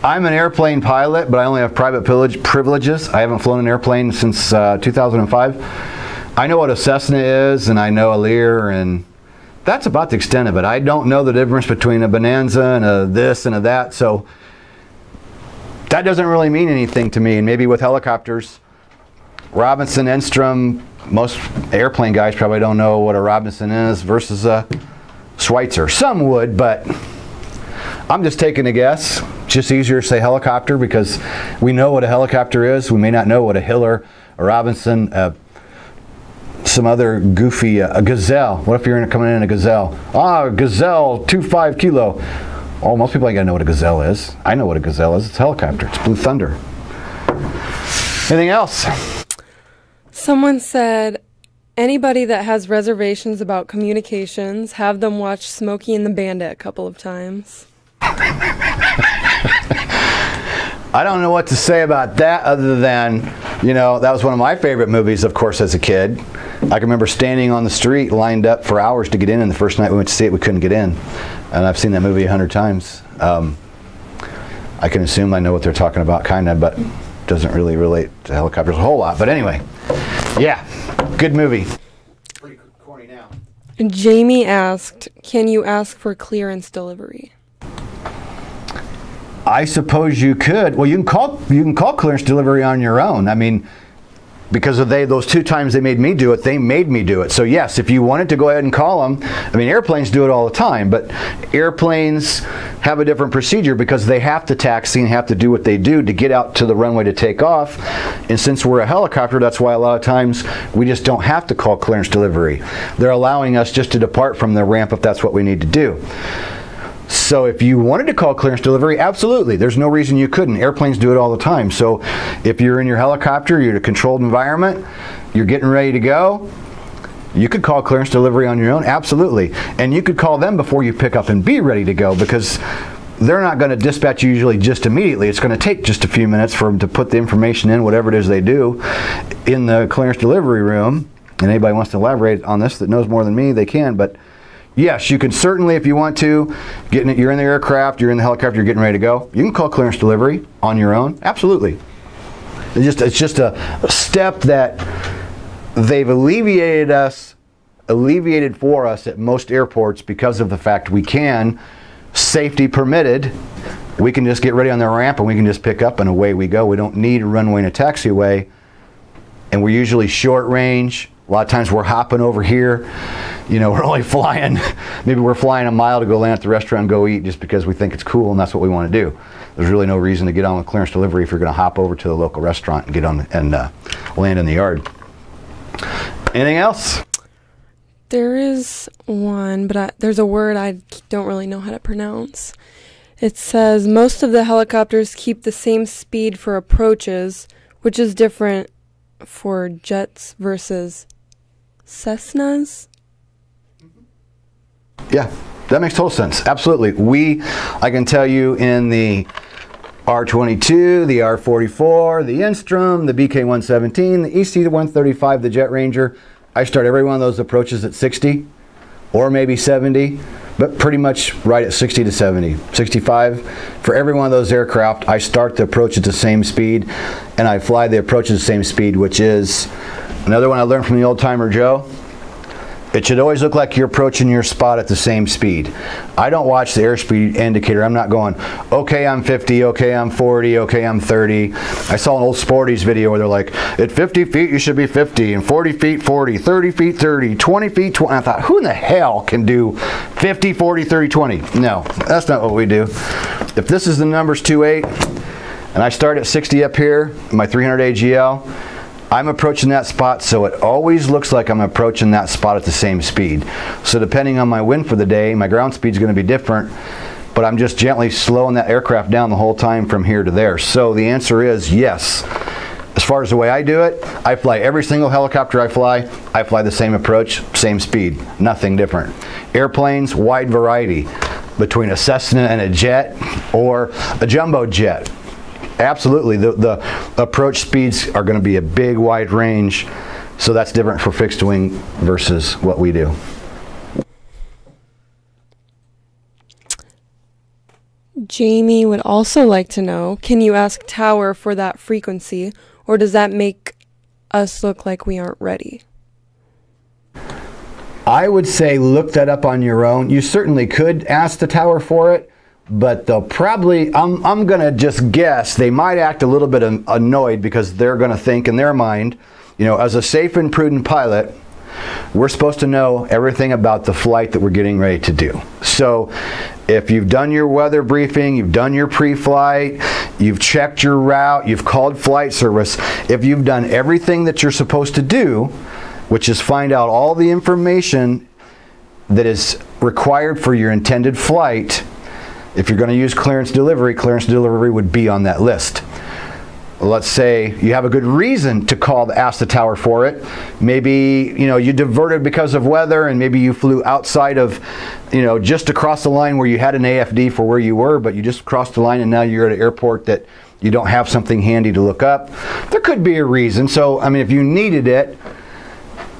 I'm an airplane pilot, but I only have private privileges. I haven't flown an airplane since 2005. I know what a Cessna is, and I know a Lear, and that's about the extent of it. I don't know the difference between a Bonanza and a this and a that, so that doesn't really mean anything to me. And maybe with helicopters, Robinson, Enstrom, most airplane guys probably don't know what a Robinson is versus a Schweitzer. Some would, but I'm just taking a guess. It's just easier to say helicopter because we know what a helicopter is. We may not know what a Hiller, a Robinson, some other goofy, a Gazelle. What if you're coming in a Gazelle? Ah, Gazelle, 2.5 kilo. Oh, most people ain't gonna know what a Gazelle is. I know what a Gazelle is. It's a helicopter. It's Blue Thunder. Anything else? Someone said, anybody that has reservations about communications, have them watch Smokey and the Bandit a couple of times. I don't know what to say about that other than, you know, that was one of my favorite movies, of course, as a kid. I can remember standing on the street lined up for hours to get in, and the first night we went to see it, we couldn't get in. And I've seen that movie 100 times. I can assume I know what they're talking about, kind of, but doesn't really relate to helicopters a whole lot. But anyway, yeah, good movie. Pretty corny now. Jamie asked, can you ask for clearance delivery? I suppose you could. Well, you can call clearance delivery on your own. I mean, because of those 2 times they made me do it, they made me do it. So yes, if you wanted to go ahead and call them, I mean, airplanes do it all the time, but airplanes have a different procedure because they have to taxi and have to do what they do to get out to the runway to take off. And since we're a helicopter, that's why a lot of times we just don't have to call clearance delivery. They're allowing us just to depart from the ramp if that's what we need to do. So if you wanted to call clearance delivery, absolutely. There's no reason you couldn't. Airplanes do it all the time. So if you're in your helicopter, you're in a controlled environment, you're getting ready to go, you could call clearance delivery on your own, absolutely. And you could call them before you pick up and be ready to go because they're not going to dispatch you usually just immediately. It's going to take just a few minutes for them to put the information in, whatever it is they do, in the clearance delivery room. And anybody wants to elaborate on this that knows more than me, they can. But yes, you can certainly, if you want to, you're in the aircraft, you're in the helicopter, you're getting ready to go, you can call clearance delivery on your own. Absolutely. It's just a step that they've alleviated for us at most airports because of the fact we can, safety permitted, we can just get ready on the ramp and we can just pick up and away we go. We don't need a runway and a taxiway. And we're usually short range. A lot of times we're hopping over here. You know, we're only flying, maybe we're flying a mile to go land at the restaurant and go eat just because we think it's cool and that's what we want to do. There's really no reason to get on with clearance delivery if you're going to hop over to the local restaurant and get on and land in the yard. Anything else? There is one, but there's a word I don't really know how to pronounce. It says, most of the helicopters keep the same speed for approaches, which is different for jets versus Cessnas. Yeah, that makes total sense. Absolutely. I can tell you in the R22, the R44, the Enstrom, the BK-117, the EC-135, the Jet Ranger, I start every one of those approaches at 60 or maybe 70, but pretty much right at 60 to 70. 65. For every one of those aircraft, I start the approach at the same speed and I fly the approach at the same speed, which is another one I learned from the old timer Joe. It should always look like you're approaching your spot at the same speed. I don't watch the airspeed indicator. I'm not going, okay, I'm 50, okay, I'm 40, okay, I'm 30. I saw an old Sporties video where they're like, at 50 feet, you should be 50, and 40 feet, 40, 30 feet, 30, 20 feet, 20. I thought, who in the hell can do 50, 40, 30, 20? No, that's not what we do. If this is the numbers 28, and I start at 60 up here, my 300 AGL, I'm approaching that spot, so it always looks like I'm approaching that spot at the same speed. So depending on my wind for the day, my ground speed is going to be different, but I'm just gently slowing that aircraft down the whole time from here to there. So the answer is yes. As far as the way I do it, I fly every single helicopter I fly the same approach, same speed, nothing different. Airplanes, wide variety between a Cessna and a jet or a jumbo jet. Absolutely, the approach speeds are going to be a big wide range, so that's different for fixed wing versus what we do. Jamie would also like to know, can you ask Tower for that frequency, or does that make us look like we aren't ready? I would say look that up on your own. You certainly could ask the Tower for it, but they'll probably, I'm going to just guess, they might act a little bit annoyed because they're going to think in their mind, you know, as a safe and prudent pilot, we're supposed to know everything about the flight that we're getting ready to do. So if you've done your weather briefing, you've done your pre-flight, you've checked your route, you've called flight service, if you've done everything that you're supposed to do, which is find out all the information that is required for your intended flight, if you're going to use clearance delivery would be on that list. Let's say you have a good reason to ask the Tower for it. Maybe, you know, you diverted because of weather, and maybe you flew outside of, you know, just across the line where you had an AFD for where you were, but you just crossed the line and now you're at an airport that you don't have something handy to look up. There could be a reason. So, I mean, if you needed it,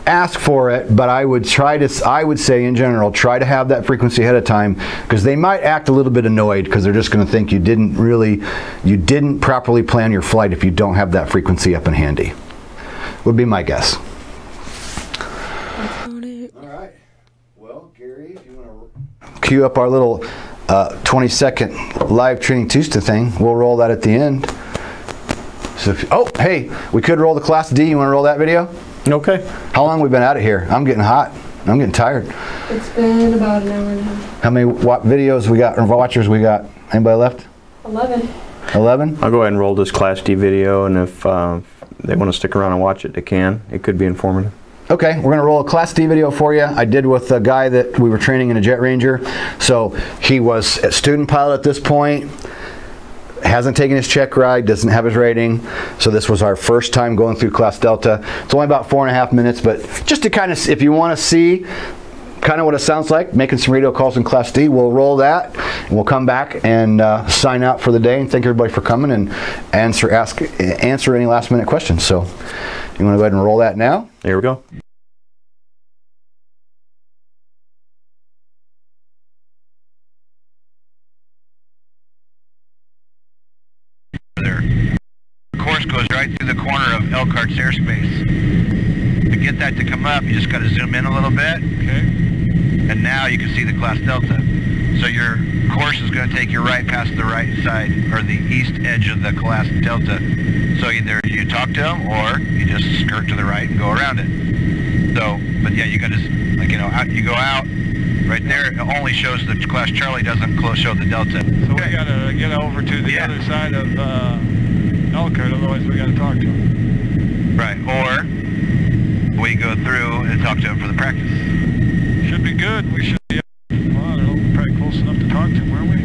ask for it, but I would say in general, try to have that frequency ahead of time, because they might act a little bit annoyed because they're just going to think you didn't properly plan your flight if you don't have that frequency up and handy. Would be my guess. All right. Well, Gary, if you want to cue up our little 20-second live training Tuesday thing, we'll roll that at the end. So oh, hey, we could roll the Class D. You want to roll that video? Okay. How long have we been out of here? I'm getting hot. I'm getting tired. It's been about an hour and a half. How many videos we got, or watchers we got? Anybody left? 11. 11? I'll go ahead and roll this Class D video, and if they want to stick around and watch it, they can. It could be informative. Okay, we're going to roll a Class D video for you. I did with a guy that we were training in a Jet Ranger. So he was a student pilot at this point. Hasn't taken his check ride, doesn't have his rating, so this was our first time going through Class Delta. It's only about 4.5 minutes, but just to kind of, if you want to see kind of what it sounds like, making some radio calls in Class D, we'll roll that, and we'll come back and sign out for the day, and thank everybody for coming and answer any last minute questions. So you want to go ahead and roll that now? There we go. Goes right through the corner of Elkhart's airspace. To get that to come up, you just got to zoom in a little bit. Okay. And now you can see the Class Delta. So your course is going to take you right past the right side, or the east edge of the Class Delta. So either you talk to them, or you just skirt to the right and go around it. So, but yeah, you got to, like, you know, you go out, right there, it only shows the Class Charlie, doesn't show the Delta. So we got to get over to the other side of Elkhart, otherwise we got to talk to him. Right, or we go through and talk to him for the practice. Should be good. We should be, well, I don't know, we're probably close enough to talk to him, aren't we?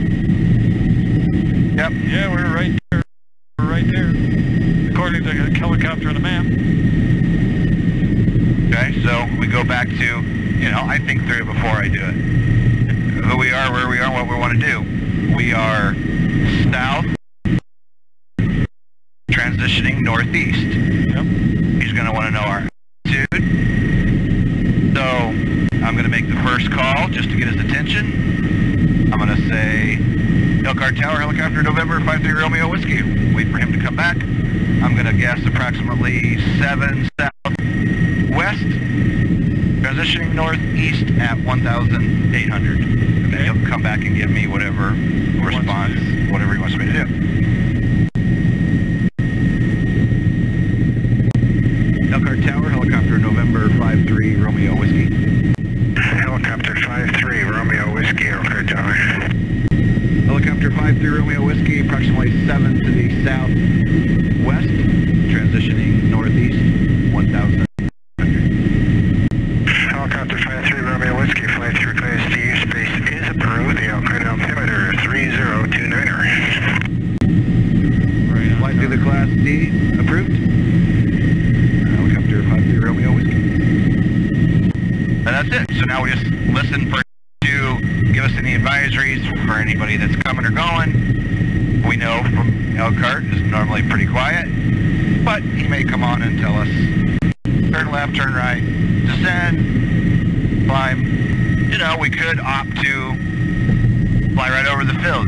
Yep. Yeah, we're right there. We're right there, according to the helicopter on the map. Okay, so we go back to, you know, I think through it before I do it. Who we are, where we are, what we want to do. We are south, transitioning northeast. Yep. He's going to want to know our altitude. So I'm going to make the first call just to get his attention. I'm going to say Elkhart Tower, helicopter November 53 Romeo Whiskey. Wait for him to come back. I'm going to guess approximately 7 southwest, transitioning northeast at 1,800. Okay, he'll come back and give me whatever response, whatever he wants me to do. Elkhart Tower, helicopter November 53 Romeo Whiskey. Helicopter 53 Romeo Whiskey, Elkhart Tower. Helicopter 53 Romeo Whiskey, approximately 7 to the south. FAA approved. Helicopter 53 Romeo Whiskey. And that's it. So now we just listen for to give us any advisories for anybody that's coming or going. We know from Elkhart is normally pretty quiet, but he may come on and tell us turn left, turn right, descend, climb. You know, we could opt to fly right over the field,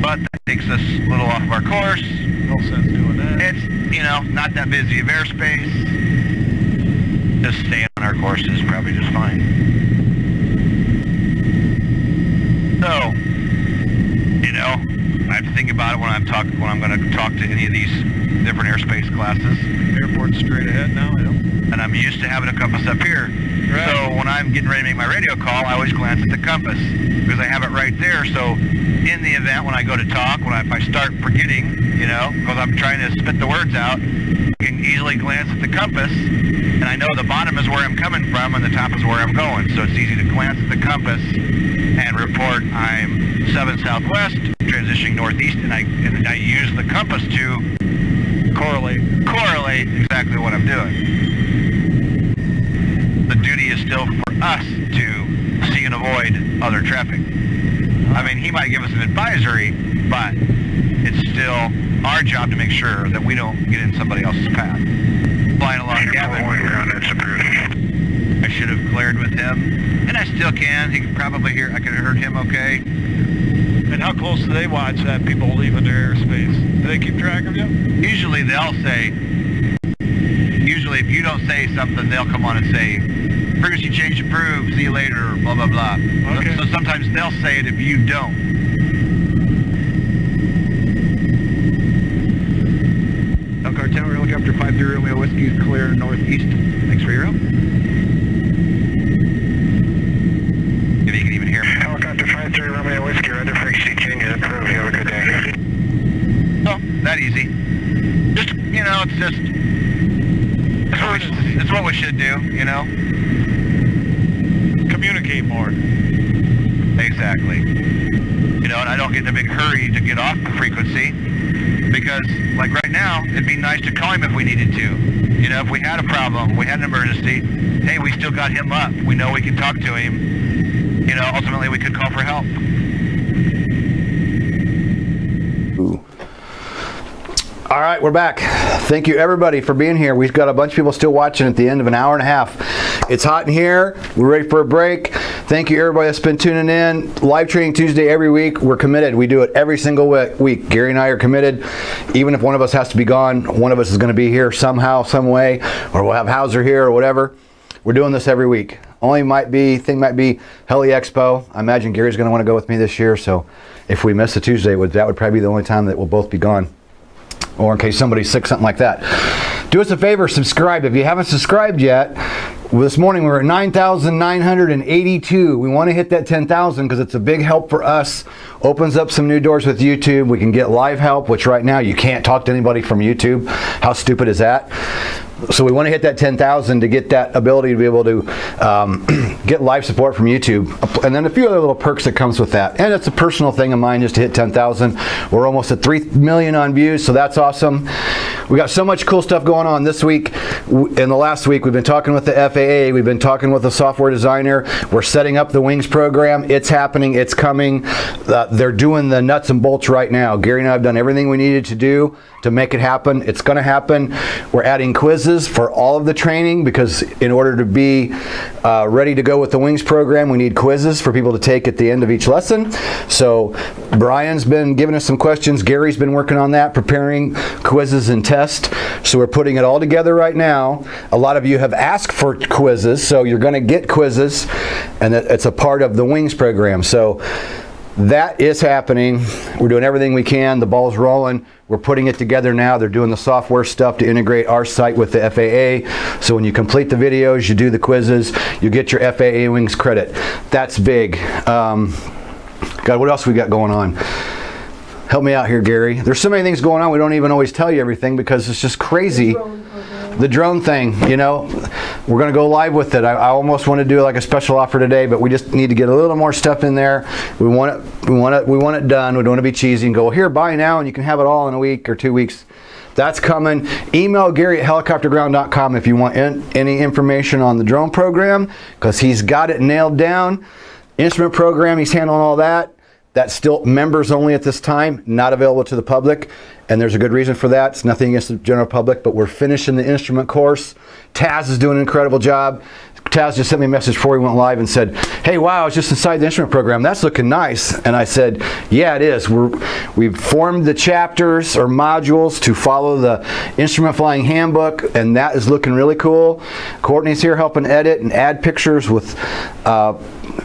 but that takes us a little off of our course. No sense doing that. It's, you know, not that busy of airspace. Just staying on our course is probably just fine. So, you know, I have to think about it when I'm going to talk to any of these different airspace classes. Airport's straight ahead now, yeah. And I'm used to having a compass up here. Right. So when I'm getting ready to make my radio call, I always glance at the compass because I have it right there. So in the event when I go to talk, if I start forgetting, you know, because I'm trying to spit the words out, I can easily glance at the compass, and I know the bottom is where I'm coming from and the top is where I'm going. So it's easy to glance at the compass and report I'm 7 southwest, transitioning northeast, and I use the compass to correlate exactly what I'm doing. The duty is still for us to see and avoid other traffic. I mean, he might give us an advisory, but it's still our job to make sure that we don't get in somebody else's path. Flying along Gavin, I should have cleared with him, and I still can. He could probably hear, I could have heard him okay. And how close do they watch that, people leaving their airspace? Do they keep track of you? Usually they'll say, if you don't say something, they'll come on and say, frequency change approved, see you later, blah, blah, blah. Okay. So sometimes they'll say it if you don't. Elkhart Tower, helicopter 53 Romeo Whiskey is clear northeast. Thanks for your help. If you can even hear me. Helicopter 53 Romeo Whiskey, radar frequency change is approved. You have a good day. Oh, that easy. Just, you know, it's what we should do, you know? Communicate more. Exactly. You know, and I don't get in a big hurry to get off the frequency because, like right now, it'd be nice to call him if we needed to. You know, if we had a problem, we had an emergency, hey, we still got him up. We know we can talk to him. You know, ultimately we could call for help. Ooh. All right, we're back. Thank you everybody for being here. We've got a bunch of people still watching at the end of an hour and a half. It's hot in here. We're ready for a break. Thank you everybody that's been tuning in. Live Training Tuesday every week. We're committed. We do it every single week. Gary and I are committed. Even if one of us has to be gone, one of us is going to be here somehow, some way, or we'll have Hauser here or whatever. We're doing this every week. Thing might be Heli Expo. I imagine Gary's going to want to go with me this year, so if we miss a Tuesday, that would probably be the only time that we'll both be gone. Or in case somebody's sick, something like that. Do us a favor, subscribe. If you haven't subscribed yet, this morning we were at 9,982. We want to hit that 10,000 because it's a big help for us. Opens up some new doors with YouTube. We can get live help, which right now you can't talk to anybody from YouTube. How stupid is that? So we want to hit that 10,000 to get that ability to be able to get live support from YouTube, and then a few other little perks that comes with that. And it's a personal thing of mine just to hit 10,000. We're almost at 3 million on views, so that's awesome. We got so much cool stuff going on this week. In the last week, we've been talking with the FAA. We've been talking with the software designer. We're setting up the Wings program. It's happening. It's coming. They're doing the nuts and bolts right now. Gary and I have done everything we needed to do to make it happen. It's going to happen. We're adding quizzes for all of the training because in order to be ready to go with the Wings program, we need quizzes for people to take at the end of each lesson. So Brian's been giving us some questions. Gary's been working on that, preparing quizzes and tests. So we're putting it all together right now. A lot of you have asked for quizzes, so you're going to get quizzes, and it's a part of the Wings program. So that is happening. We're doing everything we can. The ball's rolling. We're putting it together now. They're doing the software stuff to integrate our site with the FAA. So when you complete the videos, you do the quizzes, you get your FAA Wings credit. That's big. God, what else we got going on? Help me out here, Gary. There's so many things going on, we don't even always tell you everything because it's just crazy. the drone thing, you know, we're going to go live with it. I almost want to do like a special offer today, but we just need to get a little more stuff in there. We want it done. We don't want to be cheesy and go, here, buy now, and you can have it all in a week or 2 weeks. That's coming. Email Gary at helicopterground.com if you want any information on the drone program, because he's got it nailed down. Instrument program, he's handling all that. That's still members only at this time, not available to the public, and there's a good reason for that. It's nothing against the general public, but we're finishing the instrument course. Taz is doing an incredible job. Taz just sent me a message before he went live and said, hey, wow, I was just inside the instrument program. That's looking nice. And I said, yeah, it is. We've formed the chapters or modules to follow the instrument flying handbook, and that is looking really cool. Courtney's here helping edit and add pictures with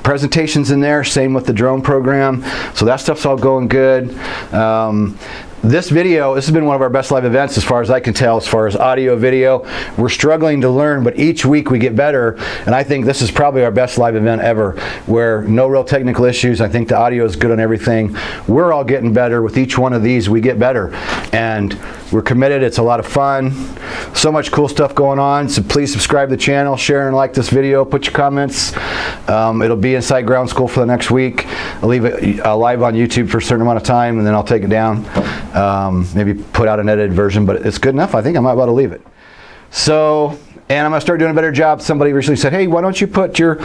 presentations in there. Same with the drone program. So that stuff's all going good. This has been one of our best live events as far as I can tell, as far as audio, video. We're struggling to learn, but each week we get better, and I think this is probably our best live event ever, where no real technical issues. I think the audio is good on everything. We're all getting better. With each one of these, we get better, and we're committed. It's a lot of fun. So much cool stuff going on, so please subscribe to the channel, share and like this video, put your comments. It'll be inside ground school for the next week. I'll leave it live on YouTube for a certain amount of time, and then I'll take it down. Maybe put out an edited version, but it's good enough. I think I might be able to leave it. So, and I'm going to start doing a better job. Somebody recently said, hey, why don't you put your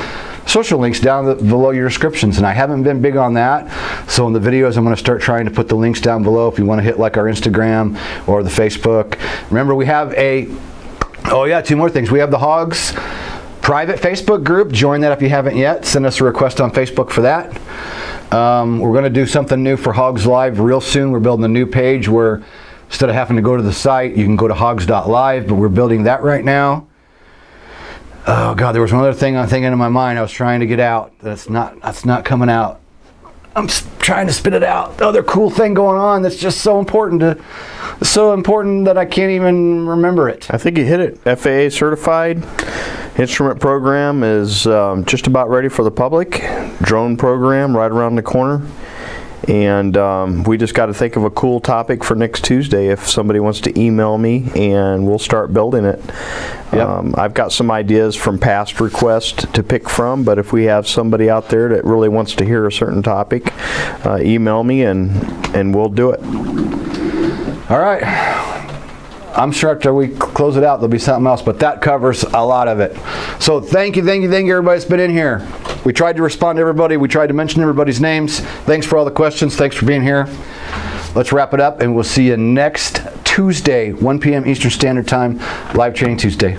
social links down below your descriptions? And I haven't been big on that. So in the videos, I'm going to start trying to put the links down below if you want to hit like our Instagram or the Facebook. Remember, we have oh yeah, 2 more things. We have the Hogs private Facebook group. Join that if you haven't yet. Send us a request on Facebook for that. We're going to do something new for Hogs Live real soon. We're building a new page where instead of having to go to the site, you can go to hogs.live, but we're building that right now. Oh God, there was one other thing I'm thinking in my mind I was trying to get out. That's not coming out. I'm trying to spit it out. The other cool thing going on that's just so important that I can't even remember it. I think you hit it. FAA certified. Instrument program is just about ready for the public. Drone program right around the corner. And we just got to think of a cool topic for next Tuesday if somebody wants to email me, and we'll start building it. Yep. I've got some ideas from past requests to pick from, but if we have somebody out there that really wants to hear a certain topic, email me and we'll do it. All right. I'm sure after we close it out, there'll be something else, but that covers a lot of it. So thank you, everybody that's been in here. We tried to respond to everybody. We tried to mention everybody's names. Thanks for all the questions. Thanks for being here. Let's wrap it up, and we'll see you next Tuesday, 1 p.m. Eastern Standard Time, Live Training Tuesday.